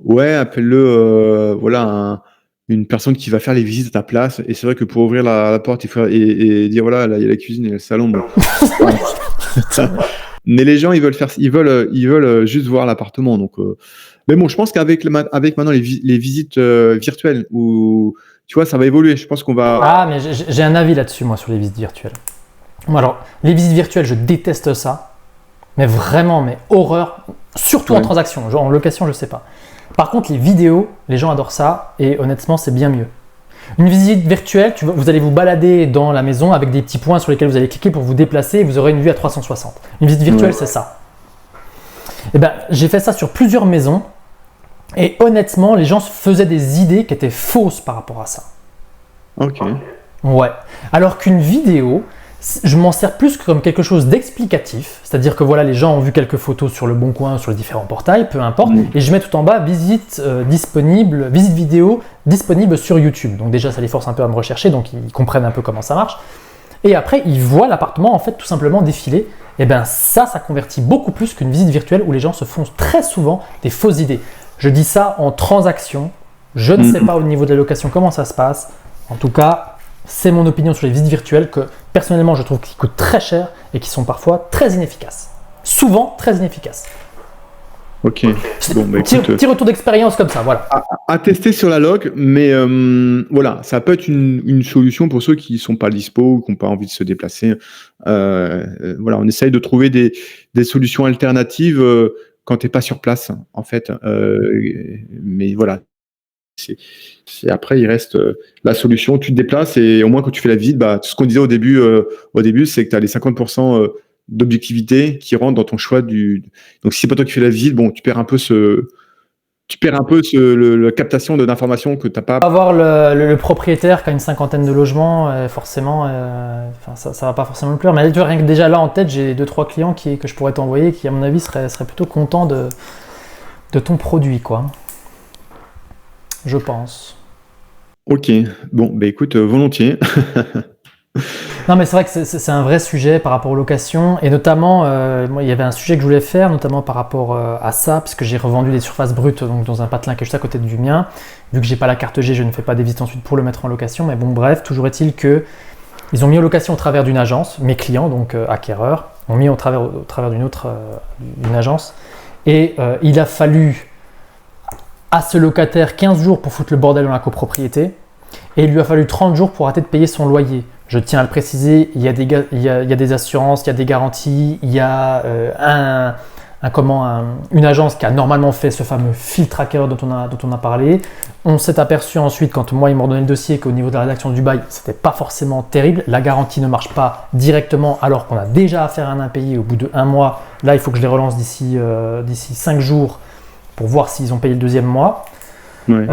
Ouais, appelle-le, une personne qui va faire les visites à ta place. Et c'est vrai que pour ouvrir la porte, il faut et dire voilà, là il y a la cuisine et le salon. Bon. Mais les gens, ils veulent juste voir l'appartement. Donc, mais bon, je pense qu'avec maintenant les visites virtuelles, où tu vois, ça va évoluer. Je pense qu'on va. Ah, mais j'ai un avis là-dessus, moi, sur les visites virtuelles. Moi, alors, les visites virtuelles, je déteste ça. Mais vraiment, mais horreur. Surtout en transaction. Genre en location, je sais pas. Par contre, les vidéos, les gens adorent ça. Et honnêtement, c'est bien mieux. Une visite virtuelle, vous allez vous balader dans la maison avec des petits points sur lesquels vous allez cliquer pour vous déplacer et vous aurez une vue à 360. Une visite virtuelle, c'est ça. Et ben, j'ai fait ça sur plusieurs maisons et honnêtement, les gens se faisaient des idées qui étaient fausses par rapport à ça. Ok. Ouais. Alors qu'une vidéo, je m'en sers plus comme quelque chose d'explicatif, c'est-à-dire que voilà, les gens ont vu quelques photos sur le Bon Coin, sur les différents portails, peu importe, et je mets tout en bas visite vidéo disponible sur YouTube. Donc déjà, ça les force un peu à me rechercher, donc ils comprennent un peu comment ça marche. Et après, ils voient l'appartement en fait tout simplement défiler. Et bien ça convertit beaucoup plus qu'une visite virtuelle où les gens se font très souvent des fausses idées. Je dis ça en transaction. Je ne sais pas au niveau de la location comment ça se passe. En tout cas, c'est mon opinion sur les visites virtuelles que personnellement, je trouve qu'ils coûtent très cher et qui sont parfois très inefficaces. Souvent très inefficaces. Ok. Bon, petit retour d'expérience comme ça, voilà. À tester sur la log, mais voilà, ça peut être une solution pour ceux qui sont pas dispo ou qui n'ont pas envie de se déplacer. Voilà, on essaye de trouver des solutions alternatives quand tu n'es pas sur place, en fait. Mais voilà, après, il reste la solution. Tu te déplaces et au moins quand tu fais la visite, tout ce qu'on disait au début, c'est que tu as les 50% d'objectivité qui rentrent dans ton choix donc si c'est pas toi qui fais la visite, bon, tu perds un peu la captation d'informations que tu n'as pas. Avoir le propriétaire qui a une cinquantaine de logements, forcément, ça va pas forcément me plaire. Mais rien que déjà là en tête, j'ai 2-3 clients que je pourrais t'envoyer qui, à mon avis, seraient plutôt contents de ton produit, quoi. Je pense. Ok, bon, écoute, volontiers. Non, mais c'est vrai que c'est un vrai sujet par rapport aux locations, et notamment, moi, il y avait un sujet que je voulais faire, notamment par rapport à ça, parce que j'ai revendu des surfaces brutes donc dans un patelin qui est juste à côté du mien. Vu que j'ai pas la carte G, je ne fais pas des visites ensuite pour le mettre en location, mais bon, bref, toujours est-il que ils ont mis en location au travers d'une agence, mes clients, donc acquéreurs, ont mis au travers d'une agence, et il a fallu à ce locataire 15 jours pour foutre le bordel dans la copropriété, et il lui a fallu 30 jours pour arrêter de payer son loyer. Je tiens à le préciser, il y a des assurances, il y a des garanties, il y a une agence qui a normalement fait ce fameux field tracker dont on a parlé. On s'est aperçu ensuite, quand moi ils m'ont donné le dossier, qu'au niveau de la rédaction du bail, c'était pas forcément terrible. La garantie ne marche pas directement alors qu'on a déjà affaire à un impayé au bout de 1 mois. Là, il faut que je les relance d'ici 5 jours pour voir s'ils ont payé le 2e mois. Ouais.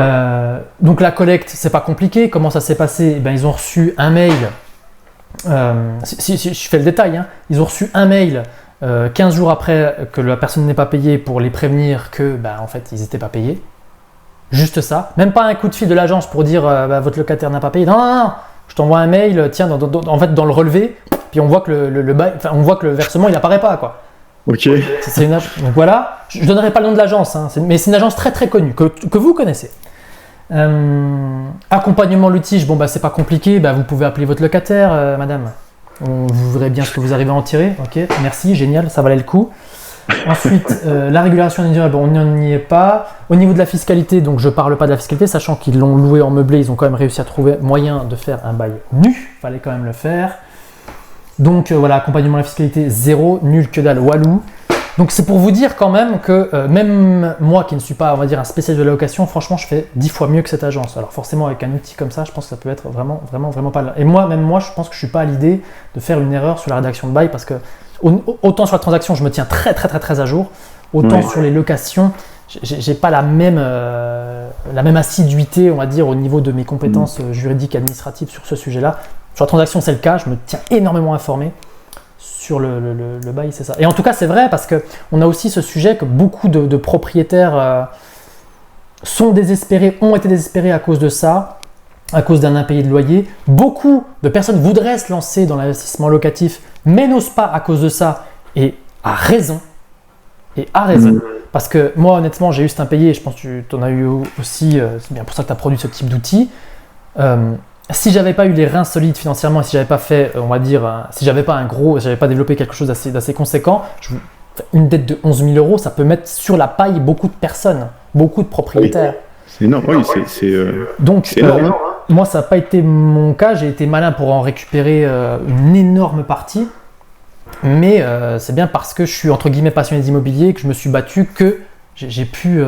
Donc la collecte, c'est pas compliqué. Comment ça s'est passé? Ils ont reçu un mail. Si je fais le détail, hein, ils ont reçu un mail 15 jours après que la personne n'ait pas payé pour les prévenir que en fait ils n'étaient pas payés. Juste ça. Même pas un coup de fil de l'agence pour dire votre locataire n'a pas payé. Non, je t'envoie un mail, tiens, en fait dans le relevé, puis on voit que on voit que le versement il apparaît pas, quoi. Ok. Donc voilà, je ne donnerai pas le nom de l'agence, hein, mais c'est une agence très très connue, que vous connaissez. Accompagnement litige, c'est pas compliqué, vous pouvez appeler votre locataire, madame. Vous verrez bien ce que vous arrivez à en tirer. Ok, merci, génial, ça valait le coup. Ensuite, la régulation individuelle, on n'y est pas. Au niveau de la fiscalité, donc je parle pas de la fiscalité, sachant qu'ils l'ont loué en meublé, ils ont quand même réussi à trouver moyen de faire un bail nu, fallait quand même le faire. Donc voilà, accompagnement à la fiscalité, 0, nul que dalle, walou. Donc c'est pour vous dire quand même que même moi qui ne suis pas, on va dire, un spécialiste de la location, franchement je fais 10 fois mieux que cette agence. Alors forcément avec un outil comme ça, je pense que ça peut être vraiment pas là. Et moi, je pense que je suis pas à l'idée de faire une erreur sur la rédaction de bail parce que autant sur la transaction je me tiens très à jour, autant sur les locations, j'ai pas la même assiduité, on va dire, au niveau de mes compétences juridiques et administratives sur ce sujet-là. Sur la transaction c'est le cas, je me tiens énormément informé. Sur le bail, c'est ça. Et en tout cas, c'est vrai parce qu'on a aussi ce sujet que beaucoup de propriétaires sont désespérés, ont été désespérés à cause de ça, à cause d'un impayé de loyer. Beaucoup de personnes voudraient se lancer dans l'investissement locatif, mais n'osent pas à cause de ça, et à raison. Parce que moi, honnêtement, j'ai eu cet impayé, et je pense que tu en as eu aussi, c'est bien pour ça que tu as produit ce type d'outil. Si j'avais pas eu les reins solides financièrement, si j'avais pas fait, on va dire, si j'avais pas développé quelque chose d'assez conséquent, une dette de 11 000 euros, ça peut mettre sur la paille beaucoup de personnes, beaucoup de propriétaires. C'est énorme, oui, donc c'est énorme. Moi, ça n'a pas été mon cas, j'ai été malin pour en récupérer une énorme partie, mais c'est bien parce que je suis entre guillemets passionné d'immobilier que je me suis battu que j'ai pu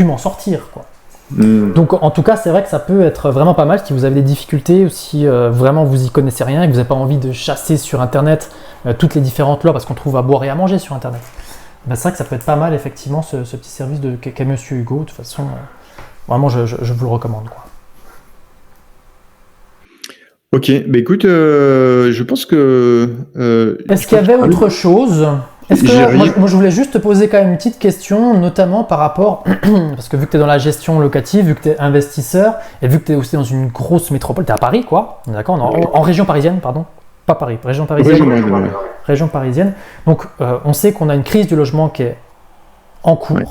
m'en sortir, quoi. Donc en tout cas c'est vrai que ça peut être vraiment pas mal si vous avez des difficultés ou si vraiment vous y connaissez rien et que vous n'avez pas envie de chasser sur internet toutes les différentes lois parce qu'on trouve à boire et à manger sur internet. C'est vrai que ça peut être pas mal effectivement ce petit service qu'est Monsieur Hugo. De toute façon vraiment je vous le recommande, quoi. Ok, écoute, je pense que... Est-ce qu'il y avait autre chose ? Moi, je voulais juste te poser quand même une petite question, notamment par rapport, parce que vu que tu es dans la gestion locative, vu que tu es investisseur, et vu que tu es aussi dans une grosse métropole, tu es à Paris, quoi, d'accord, en région parisienne, pardon, pas Paris, région parisienne. Région parisienne. Donc, on sait qu'on a une crise du logement qui est en cours. Ouais.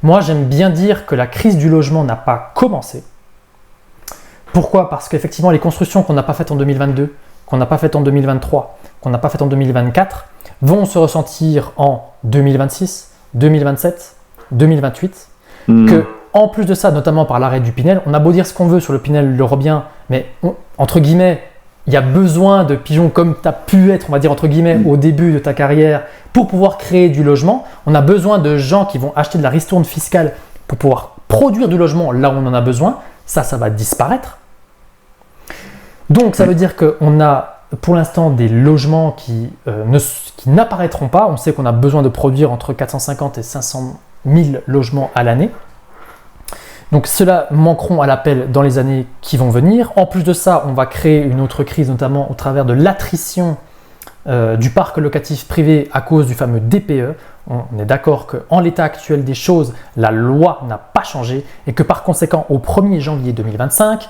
Moi, j'aime bien dire que la crise du logement n'a pas commencé. Pourquoi ? Parce qu'effectivement, les constructions qu'on n'a pas faites en 2022, qu'on n'a pas faites en 2023, qu'on n'a pas faites en 2024, vont se ressentir en 2026, 2027, 2028, que en plus de ça, notamment par l'arrêt du Pinel, on a beau dire ce qu'on veut sur le Pinel lorrain, mais entre guillemets, il y a besoin de pigeons comme tu as pu être, on va dire entre guillemets, au début de ta carrière pour pouvoir créer du logement. On a besoin de gens qui vont acheter de la ristourne fiscale pour pouvoir produire du logement là où on en a besoin. Ça va disparaître. Donc, ça veut dire qu'on a pour l'instant des logements qui n'apparaîtront pas. On sait qu'on a besoin de produire entre 450 et 500 000 logements à l'année. Donc ceux-là manqueront à l'appel dans les années qui vont venir. En plus de ça, on va créer une autre crise, notamment au travers de l'attrition du parc locatif privé à cause du fameux DPE. On est d'accord qu'en l'état actuel des choses, la loi n'a pas changé et que par conséquent, au 1er janvier 2025,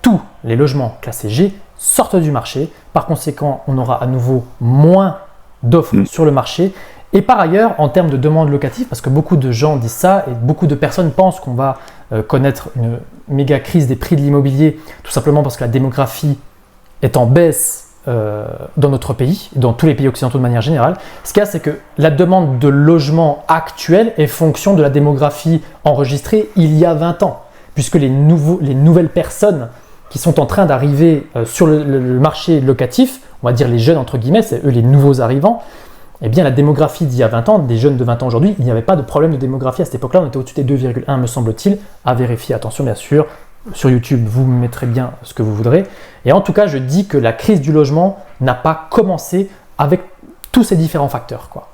tous les logements classés G sortent du marché. Par conséquent, on aura à nouveau moins d'offres sur le marché. Et par ailleurs, en termes de demande locative, parce que beaucoup de gens disent ça et beaucoup de personnes pensent qu'on va connaître une méga crise des prix de l'immobilier, tout simplement parce que la démographie est en baisse dans notre pays, dans tous les pays occidentaux de manière générale. Ce qu'il y a, c'est que la demande de logement actuelle est fonction de la démographie enregistrée il y a 20 ans, puisque les nouvelles personnes qui sont en train d'arriver sur le marché locatif, on va dire les jeunes entre guillemets, c'est eux les nouveaux arrivants. Eh bien, la démographie d'il y a 20 ans, des jeunes de 20 ans aujourd'hui, il n'y avait pas de problème de démographie à cette époque-là. On était au-dessus des 2,1 me semble-t-il, à vérifier. Attention, bien sûr, sur YouTube, vous mettrez bien ce que vous voudrez. Et en tout cas, je dis que la crise du logement n'a pas commencé avec tous ces différents facteurs, quoi.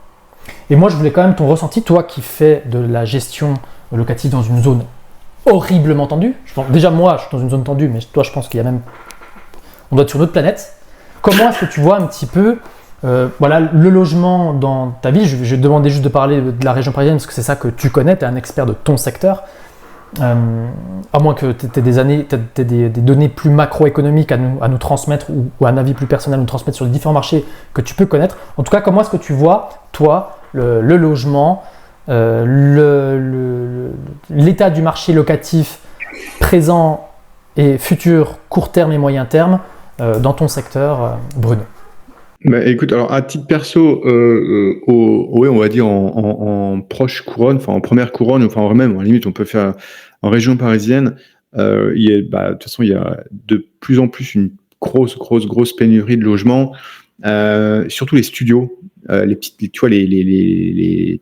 Et moi, je voulais quand même ton ressenti, toi qui fais de la gestion locative dans une zone horriblement tendue. Déjà, moi, je suis dans une zone tendue, mais toi, je pense qu'il y a même... On doit être sur une autre planète. Comment est-ce que tu vois un petit peu voilà, le logement dans ta vie? Je vais te demander juste de parler de la région parisienne parce que c'est ça que tu connais, tu es un expert de ton secteur. À moins que tu aies des données plus macroéconomiques à nous transmettre ou un avis plus personnel à nous transmettre sur les différents marchés que tu peux connaître. En tout cas, comment est-ce que tu vois, toi, le logement, l'état du marché locatif présent et futur, court terme et moyen terme dans ton secteur, Bruno? Bah, écoute, alors à titre perso, ouais, on va dire en proche couronne, enfin en première couronne, enfin même, à la limite, on peut faire en région parisienne. De toute façon, il y a de plus en plus une grosse pénurie de logements, surtout les studios, les petites, tu vois, et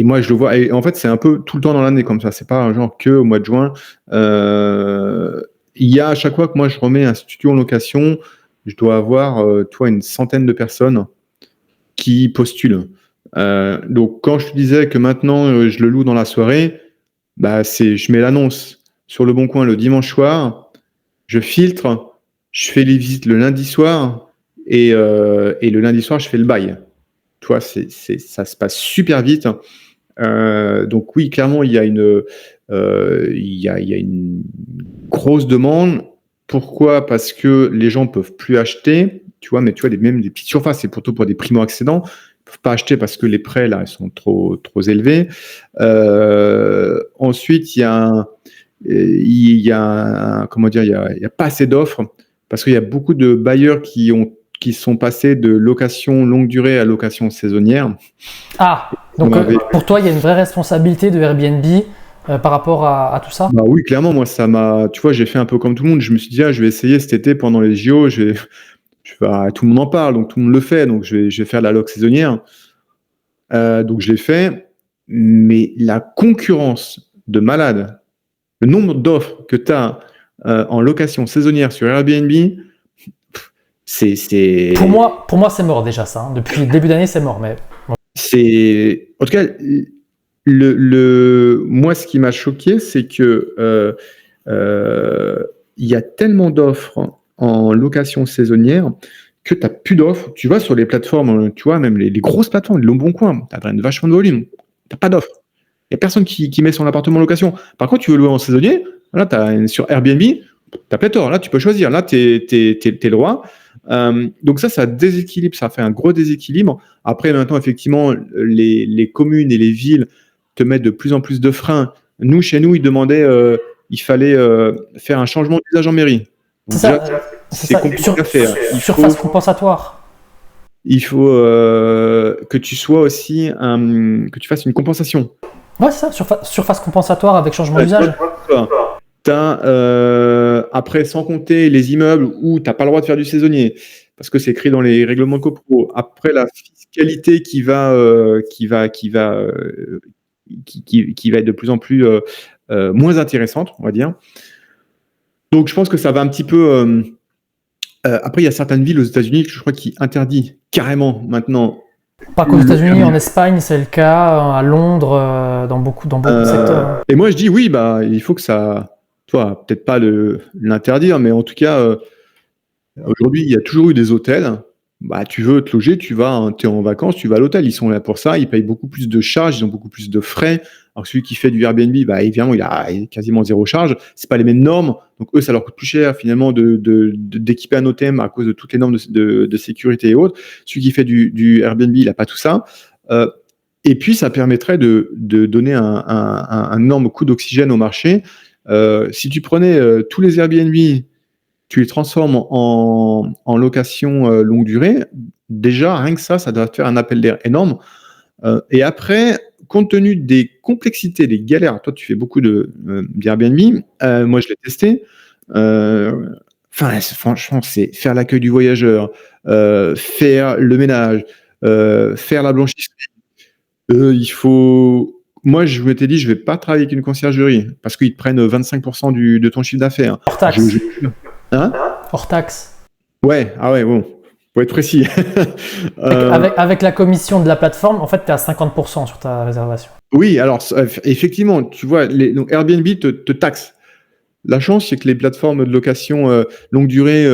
moi je le vois. Et en fait, c'est un peu tout le temps dans l'année comme ça. C'est pas genre que au mois de juin. Il y a à chaque fois que moi je remets un studio en location, je dois avoir, une centaine de personnes qui postulent. Donc, quand je te disais que maintenant, je le loue dans la soirée, je mets l'annonce sur Le Bon Coin le dimanche soir, je filtre, je fais les visites le lundi soir, et le lundi soir, je fais le bail. Tu vois, ça se passe super vite. Donc oui, clairement, il y a une grosse demande. Pourquoi? Parce que les gens peuvent plus acheter, tu vois, mais tu vois, même des petites surfaces, c'est plutôt pour des primo-accédants, ils peuvent pas acheter parce que les prêts, là, ils sont trop élevés. Ensuite, il y a pas assez d'offres parce qu'il y a beaucoup de bailleurs qui sont passés de location longue durée à location saisonnière. Ah, donc pour toi, il y a une vraie responsabilité de Airbnb par rapport à tout ça? Bah oui, clairement, moi, tu vois, j'ai fait un peu comme tout le monde. Je me suis dit, je vais essayer cet été pendant les JO. Tout le monde en parle, donc tout le monde le fait. Donc, je vais faire de la loc saisonnière. Donc, je l'ai fait. Mais la concurrence de malades, le nombre d'offres que tu as en location saisonnière sur Airbnb, c'est... Pour moi, c'est mort déjà ça. Hein. Depuis le début d'année, c'est mort. Mais... En tout cas... Moi, ce qui m'a choqué, c'est que il y a tellement d'offres en location saisonnière que tu n'as plus d'offres. Tu vas sur les plateformes, tu vois, même les grosses plateformes, Le Bon Coin, tu as vachement de volume. Tu n'as pas d'offres. Il n'y a personne qui met son appartement en location. Par contre, tu veux louer en saisonnier, là, sur Airbnb, tu as pléthore. Là, tu peux choisir. Là, tu es le roi. Donc ça déséquilibre, ça fait un gros déséquilibre. Après, maintenant, effectivement, les communes et les villes te mettre de plus en plus de freins. Chez nous, ils demandaient, il fallait faire un changement d'usage en mairie. C'est Donc ça. déjà, C'est c'est ça. compliqué à faire. Surface compensatoire. Il faut que tu sois aussi que tu fasses une compensation. Ouais, c'est ça. Surface compensatoire avec changement Ouais, d'usage. Après, sans compter les immeubles où tu n'as pas le droit de faire du saisonnier, parce que c'est écrit dans les règlements de copro. Après, la fiscalité qui va être de plus en plus moins intéressante, on va dire. Donc, je pense que ça va un petit peu. Après, il y a certaines villes aux États-Unis, je crois, qui interdit carrément maintenant. Pas qu'aux États-Unis, en Espagne, c'est le cas, à Londres, dans beaucoup de secteurs. Et moi, je dis oui, bah, il faut que ça. Toi, peut-être pas l'interdire, mais en tout cas, aujourd'hui, il y a toujours eu des hôtels. Bah, tu veux te loger, tu es en vacances, tu vas à l'hôtel. Ils sont là pour ça. Ils payent beaucoup plus de charges, ils ont beaucoup plus de frais. Alors que celui qui fait du Airbnb, bah, évidemment, il a quasiment zéro charge. C'est pas les mêmes normes. Donc, eux, ça leur coûte plus cher, finalement, d'équiper un hôtel à cause de toutes les normes de sécurité et autres. Celui qui fait du Airbnb, il n'a pas tout ça. Et puis, ça permettrait de donner un énorme coup d'oxygène au marché. Si tu prenais tous les Airbnb, tu les transformes en location longue durée, déjà, rien que ça doit te faire un appel d'air énorme. Et après, compte tenu des complexités, des galères, toi, tu fais beaucoup d'Airbnb. Moi, je l'ai testé. Franchement, c'est faire l'accueil du voyageur, faire le ménage, faire la blanchisserie. Il faut. Moi, je m'étais dit, je vais pas travailler avec une conciergerie parce qu'ils te prennent 25% de ton chiffre d'affaires. Hors taxe. Hein? Hors taxe. Ouais, ah ouais, bon, faut être précis. Avec la commission de la plateforme, en fait, tu es à 50% sur ta réservation. Oui, alors effectivement, tu vois, donc Airbnb te taxe. La chance, c'est que les plateformes de location longue durée,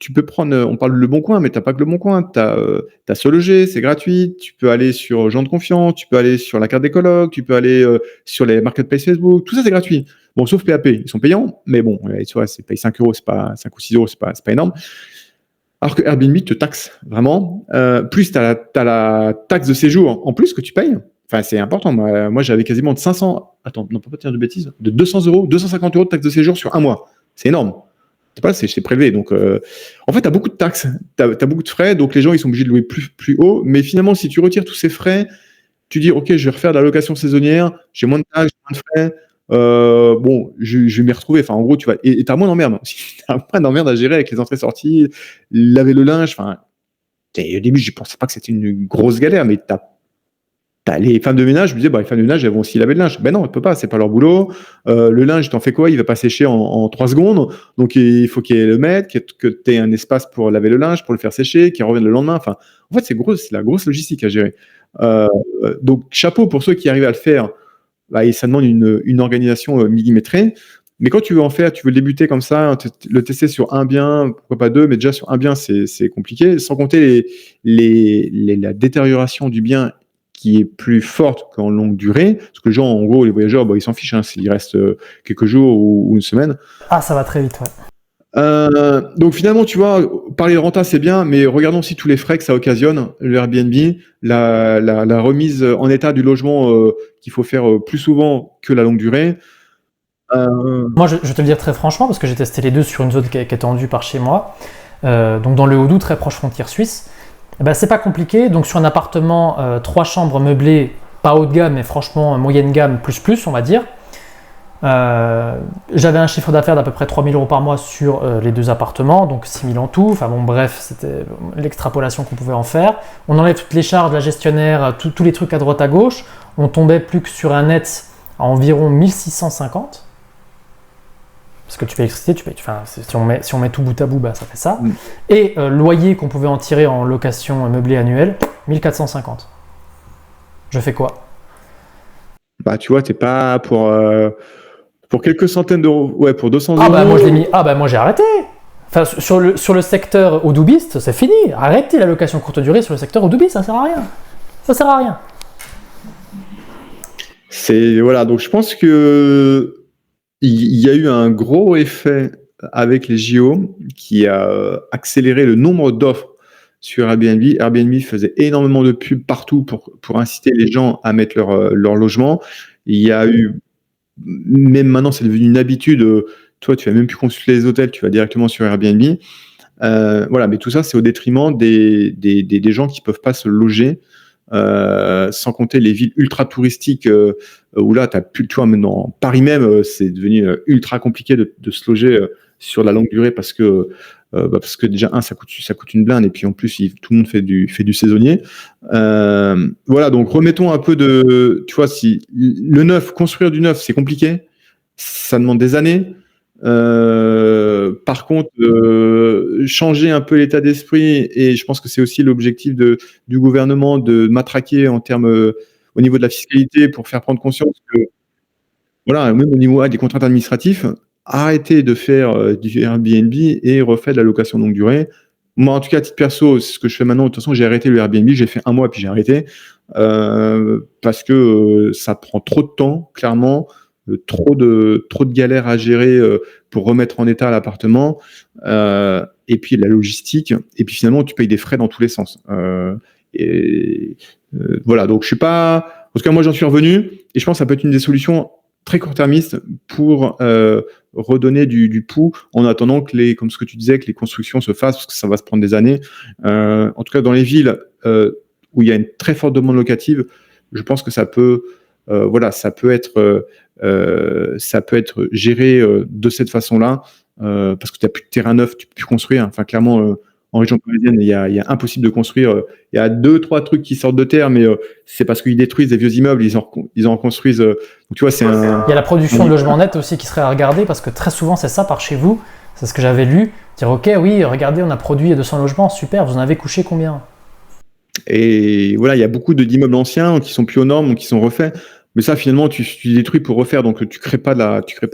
tu peux prendre, on parle de Le Bon Coin, mais tu n'as pas que Le Bon Coin. Tu as Se Loger, c'est gratuit. Tu peux aller sur Gens de Confiance, tu peux aller sur la carte des colocs, tu peux aller sur les marketplaces Facebook. Tout ça, c'est gratuit. Bon, sauf PAP, ils sont payants, mais bon, tu vois, c'est paye 5 euros, c'est pas 5 ou 6 euros, c'est pas énorme. Alors que Airbnb te taxe vraiment. Plus tu as la taxe de séjour en plus que tu payes. Enfin, c'est important. Moi, j'avais quasiment de 500. Attends, non, pas dire de bêtises. De 200 euros, 250 euros de taxe de séjour sur un mois. C'est énorme. C'est pas, c'est prélevé. Donc, en fait, tu as beaucoup de taxes. Tu as beaucoup de frais. Donc, les gens, ils sont obligés de louer plus haut. Mais finalement, si tu retires tous ces frais, tu dis, OK, je vais refaire de la location saisonnière. J'ai moins de taxes, j'ai moins de frais. Bon, je vais m'y retrouver. Enfin, en gros, tu vas. Et tu as moins d'emmerde. Tu as moins d'emmerde à gérer avec les entrées-sorties, laver le linge. Enfin, au début, je ne pensais pas que c'était une grosse galère, mais tu as les femmes de ménage, je me disais, bah, les femmes de ménage, elles vont aussi laver le linge. Ben non, elles ne peuvent pas, c'est pas leur boulot. Le linge, t'en fais quoi? Il va pas sécher en 3 secondes. Donc, il faut qu'il y ait le mètre, que tu aies un espace pour laver le linge, pour le faire sécher, qu'il revienne le lendemain. Enfin, en fait, c'est la grosse logistique à gérer. Donc, chapeau pour ceux qui arrivent à le faire. Bah, et ça demande une organisation millimétrée. Mais quand tu veux en faire, tu veux le débuter comme ça, le tester sur un bien, pourquoi pas deux, mais déjà sur un bien, c'est compliqué. Sans compter la détérioration du bien qui est plus forte qu'en longue durée. Parce que les gens, en gros, les voyageurs, bah, ils s'en fichent, s'il reste quelques jours ou une semaine. Ah, ça va très vite, ouais. Donc finalement, tu vois, parler de renta, c'est bien, mais regardons aussi tous les frais que ça occasionne, le Airbnb, la remise en état du logement qu'il faut faire plus souvent que la longue durée. Moi, je vais te le dire très franchement, parce que j'ai testé les deux sur une zone qui est tendue par chez moi, donc dans le Haut-Doubs, très proche frontière suisse. C'est pas compliqué. Donc sur un appartement 3 chambres meublées, pas haut de gamme, mais franchement moyenne gamme, plus, on va dire. J'avais un chiffre d'affaires d'à peu près 3 000 euros par mois sur les 2 appartements, donc 6 000 en tout. Enfin bon, bref, c'était l'extrapolation qu'on pouvait en faire. On enlève toutes les charges, la gestionnaire, tous les trucs à droite à gauche. On tombait plus que sur un net à environ 1650. Parce que tu payes l'électricité, si on met tout bout à bout, ça fait ça. Et loyer qu'on pouvait en tirer en location meublée annuelle, 1450. Je fais quoi? Bah, tu vois, t'es pas pour quelques centaines d'euros. Ouais, pour 200 euros. Moi je l'ai mis. Moi j'ai arrêté. Enfin, sur le secteur Haut-Doubiste, c'est fini. Arrêtez la location courte durée sur le secteur Haut-Doubiste, ça sert à rien. Ça sert à rien. Voilà, donc je pense que il y a eu un gros effet avec les JO qui a accéléré le nombre d'offres sur Airbnb. Airbnb faisait énormément de pubs partout pour inciter les gens à mettre leur logement. Il y a eu, même maintenant, c'est devenu une habitude. Toi, tu vas même plus consulter les hôtels, tu vas directement sur Airbnb. Voilà, mais tout ça, c'est au détriment des gens qui peuvent pas se loger. Sans compter les villes ultra touristiques où là, t'as plus, tu vois, même dans Paris même, c'est devenu ultra compliqué de se loger sur la longue durée parce que déjà ça coûte une blinde et puis en plus tout le monde fait du saisonnier. Voilà, donc remettons un peu de, tu vois, si le neuf, construire du neuf, c'est compliqué, ça demande des années. Par contre, changer un peu l'état d'esprit, et je pense que c'est aussi l'objectif du gouvernement de matraquer en termes au niveau de la fiscalité pour faire prendre conscience que, voilà, même au niveau des contraintes administratives, arrêter de faire du Airbnb et refait de la location longue durée. Moi, en tout cas, à titre perso, c'est ce que je fais maintenant. De toute façon, j'ai arrêté le Airbnb, j'ai fait 1 mois puis j'ai arrêté parce que ça prend trop de temps, clairement. Trop de galères à gérer pour remettre en état l'appartement, et puis la logistique, et puis finalement tu payes des frais dans tous les sens. Voilà, donc je suis pas. En tout cas, moi j'en suis revenu, et je pense que ça peut être une des solutions très court-termistes pour redonner du pouls en attendant que comme ce que tu disais, que les constructions se fassent, parce que ça va se prendre des années. En tout cas, dans les villes où il y a une très forte demande locative, je pense que ça peut être géré de cette façon-là, parce que tu n'as plus de terrain neuf, tu peux plus construire. Enfin, clairement, en région parisienne, il y a impossible de construire. Il y a 2-3 trucs qui sortent de terre, mais c'est parce qu'ils détruisent des vieux immeubles, ils en reconstruisent. Donc, tu vois, Il y a la production de logements nets aussi qui serait à regarder, parce que très souvent, c'est ça par chez vous. C'est ce que j'avais lu. Dire, OK, oui, regardez, on a produit 200 logements, super, vous en avez couché combien? Et voilà, il y a beaucoup d'immeubles anciens qui sont plus aux normes, qui sont refaits. Mais ça, finalement, tu détruis pour refaire, donc tu crées pas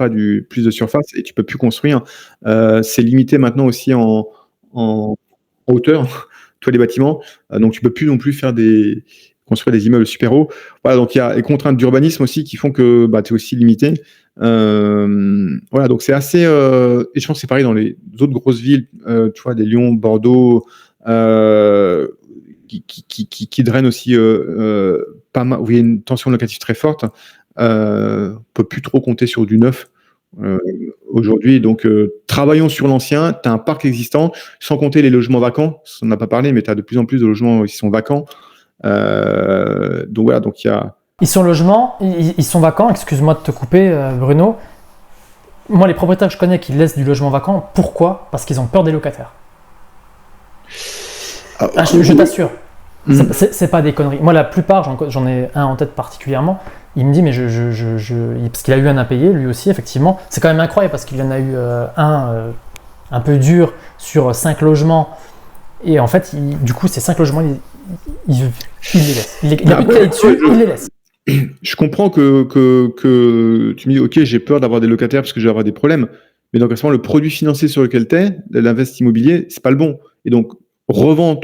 du plus de surface et tu peux plus construire. C'est limité maintenant aussi en hauteur, toi les bâtiments, donc tu peux plus non plus construire des immeubles super hauts. Voilà, donc il y a les contraintes d'urbanisme aussi qui font que tu es aussi limité. Voilà, donc c'est assez. Et je pense que c'est pareil dans les autres grosses villes, tu vois, des Lyon, Bordeaux. Qui draine aussi pas mal, où il y a une tension locative très forte, on peut plus trop compter sur du neuf aujourd'hui. Donc, travaillons sur l'ancien. Tu as un parc existant, sans compter les logements vacants. On n'a pas parlé, mais tu as de plus en plus de logements qui sont vacants. Donc voilà, donc il y a. Ils sont vacants. Excuse-moi de te couper, Bruno. Moi, les propriétaires que je connais qui laissent du logement vacant, pourquoi? Parce qu'ils ont peur des locataires. Je t'assure. C'est pas des conneries. Moi, la plupart, j'en ai un en tête particulièrement, il me dit, mais parce qu'il a eu un impayé, lui aussi, effectivement. C'est quand même incroyable parce qu'il en a eu un peu dur sur 5 logements. Et en fait, du coup, ces 5 logements, il les laisse. Il a plus de crédit dessus, il les laisse. Je comprends que tu me dis, OK, j'ai peur d'avoir des locataires parce que je vais avoir des problèmes. Mais donc, à ce moment, le produit financier sur lequel tu es, l'investissement immobilier, c'est pas le bon. Et donc, revends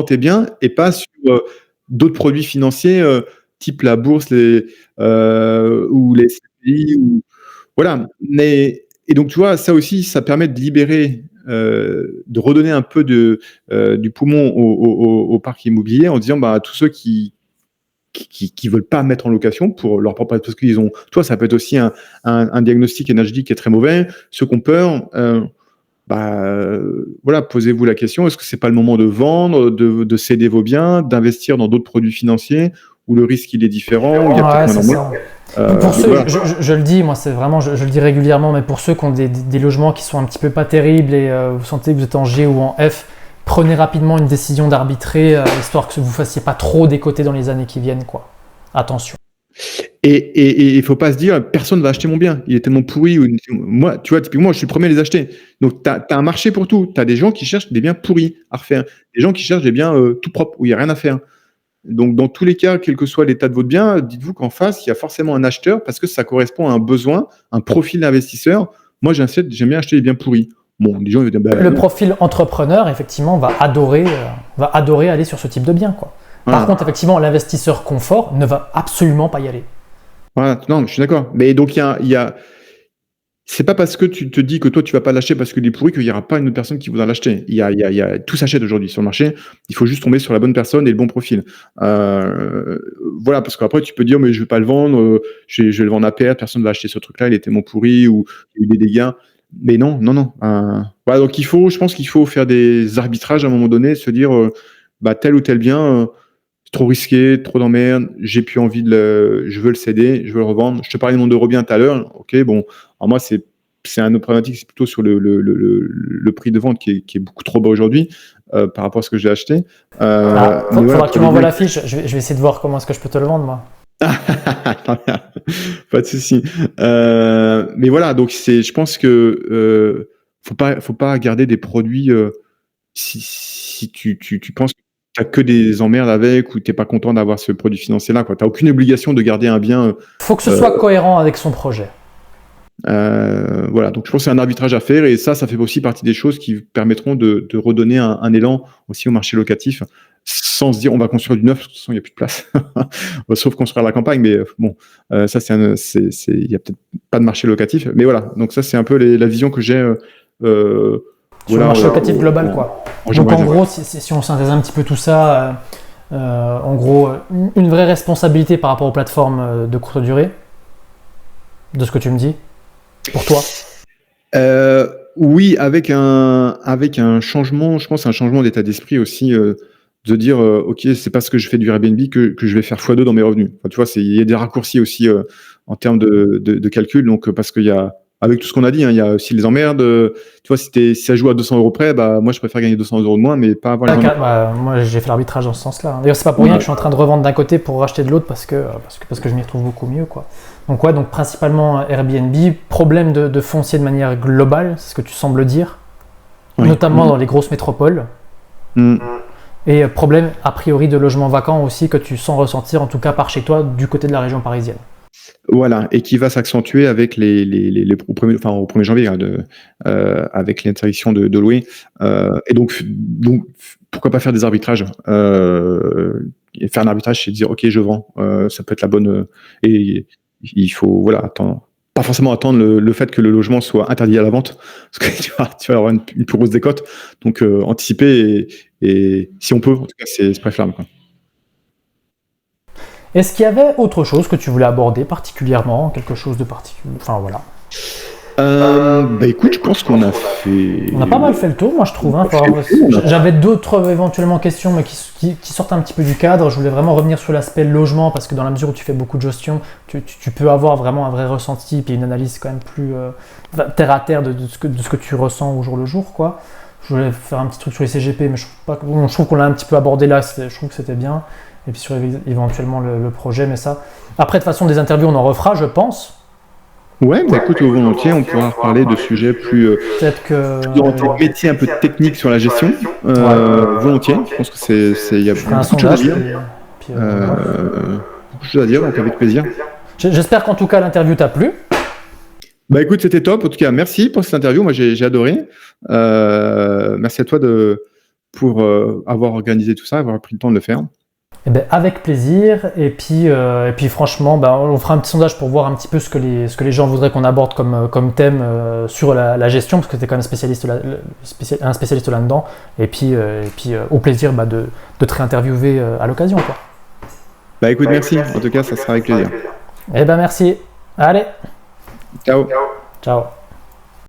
tes biens et pas sur d'autres produits financiers type la bourse ou les SCPI. Voilà. Et donc, tu vois, ça aussi, ça permet de libérer, de redonner un peu du poumon au parc immobilier en disant tous ceux qui veulent pas mettre en location pour leur propre, parce qu'ils ont, toi, ça peut être aussi un diagnostic énergétique qui est très mauvais. Ceux qui ont peur, voilà, posez-vous la question, est-ce que c'est pas le moment de vendre, de céder vos biens, d'investir dans d'autres produits financiers où le risque il est différent, où il y a peut-être moins d'embauche. Pour ceux, voilà. je le dis, moi c'est vraiment, je le dis régulièrement, mais pour ceux qui ont des logements qui sont un petit peu pas terribles et vous sentez que vous êtes en G ou en F, prenez rapidement une décision d'arbitrer, histoire que vous fassiez pas trop décoter dans les années qui viennent, quoi. Attention. Et il faut pas se dire, personne va acheter mon bien, il est tellement pourri. Moi, tu vois, typiquement, je suis le premier à les acheter. Donc, tu as un marché pour tout. Tu as des gens qui cherchent des biens pourris à refaire, des gens qui cherchent des biens tout propres, où il n'y a rien à faire. Donc, dans tous les cas, quel que soit l'état de votre bien, dites-vous qu'en face, il y a forcément un acheteur parce que ça correspond à un besoin, un profil d'investisseur. Moi, j'aime bien acheter des biens pourris. Bon, les gens vont dire, le profil entrepreneur, effectivement, va adorer aller sur ce type de bien, quoi. Par contre, effectivement, l'investisseur confort ne va absolument pas y aller. Voilà, non, je suis d'accord. Mais donc, il y a c'est pas parce que tu te dis que toi tu vas pas l'acheter parce qu'il est pourri qu'il y aura pas une autre personne qui voudra l'acheter. Tout s'achète aujourd'hui sur le marché. Il faut juste tomber sur la bonne personne et le bon profil. Voilà, parce qu'après tu peux dire mais je vais pas le vendre, je vais le vendre à perte, personne va acheter ce truc-là, il est tellement pourri ou il y a eu des dégâts. Mais non, non, non. Voilà, donc je pense qu'il faut faire des arbitrages à un moment donné, se dire tel ou tel bien. C'est trop risqué, trop d'emmerde, j'ai plus envie je veux le céder, je veux le revendre. Je te parlais de mon Eurobien tout à l'heure, ok, bon, alors moi c'est un autre problématique, c'est plutôt sur le prix de vente qui est beaucoup trop bas aujourd'hui par rapport à ce que j'ai acheté. Faudra que tu m'envoies la fiche, je vais essayer de voir comment est-ce que je peux te le vendre moi. Pas de souci. Mais voilà, donc je pense que faut pas garder des produits si tu penses que tu n'as que des emmerdes avec ou tu n'es pas content d'avoir ce produit financier-là. Tu n'as aucune obligation de garder un bien. Il faut que ce soit cohérent avec son projet. Voilà, donc je pense que c'est un arbitrage à faire et ça fait aussi partie des choses qui permettront de redonner un élan aussi au marché locatif sans se dire on va construire du neuf, parce que de toute façon il n'y a plus de place. Sauf construire la campagne, mais bon, ça il n'y a peut-être pas de marché locatif. Mais voilà, donc ça c'est un peu la vision que j'ai. Sur le marché locatif global, quoi. Donc en gros, si on synthèse un petit peu tout ça, en gros, une vraie responsabilité par rapport aux plateformes de courte durée, de ce que tu me dis, pour toi. Oui, avec un changement, je pense un changement d'état d'esprit aussi, de dire ok, c'est parce que je fais du Airbnb que je vais faire x2 dans mes revenus. Enfin, tu vois, il y a des raccourcis aussi en termes de calcul, donc parce qu'il y a avec tout ce qu'on a dit, il y a aussi les emmerdes. Tu vois, si ça joue à 200 € près, moi je préfère gagner 200 € de moins, mais pas avoir les emmerdes. Moi j'ai fait l'arbitrage dans ce sens-là. D'ailleurs, c'est pas pour rien que je suis en train de revendre d'un côté pour racheter de l'autre parce que je m'y retrouve beaucoup mieux, quoi. Donc donc principalement Airbnb, problème de foncier de manière globale, c'est ce que tu sembles dire, notamment dans les grosses métropoles. Et problème a priori de logements vacants aussi que tu sens ressentir, en tout cas par chez toi, du côté de la région parisienne. Voilà, et qui va s'accentuer avec au 1er janvier, avec l'interdiction de louer. Et donc, pourquoi pas faire des arbitrages et faire un arbitrage, c'est dire, ok, je vends, ça peut être la bonne... et il faut, pas forcément attendre le fait que le logement soit interdit à la vente, parce que tu vas avoir une plus grosse décote. Donc, anticiper, et si on peut, en tout cas, c'est préférable, quoi. Est-ce qu'il y avait autre chose que tu voulais aborder particulièrement, quelque chose de particulier? Enfin voilà. Écoute, je pense qu'on a fait... On a pas mal fait le tour, moi je trouve. J'avais d'autres éventuellement questions, mais qui sortent un petit peu du cadre. Je voulais vraiment revenir sur l'aspect logement, parce que dans la mesure où tu fais beaucoup de gestion, tu peux avoir vraiment un vrai ressenti, puis une analyse quand même plus terre à terre de ce que tu ressens au jour le jour, quoi. Je voulais faire un petit truc sur les CGP, mais je trouve qu'on l'a un petit peu abordé là, je trouve que c'était bien. Et puis sur éventuellement le projet, mais ça... Après, de toute façon, des interviews, on en refera, je pense. Ouais, écoute, volontiers, on pourra reparler de sujets plus... Peut-être que... un métier un peu technique sur la gestion. Volontiers, je pense que il y a beaucoup de choses à dire. Beaucoup de choses à dire, donc avec plaisir. J'espère qu'en tout cas, l'interview t'a plu. Écoute, c'était top. En tout cas, merci pour cette interview. Moi, j'ai adoré. Merci à toi pour avoir organisé tout ça, avoir pris le temps de le faire. Avec plaisir, et puis franchement, on fera un petit sondage pour voir un petit peu ce que les gens voudraient qu'on aborde comme thème sur la gestion, parce que tu es quand même un spécialiste là-dedans, et puis au plaisir de te réinterviewer à l'occasion, quoi. Écoute, merci, en tout cas ça sera avec plaisir. Merci, allez, ciao. Ciao.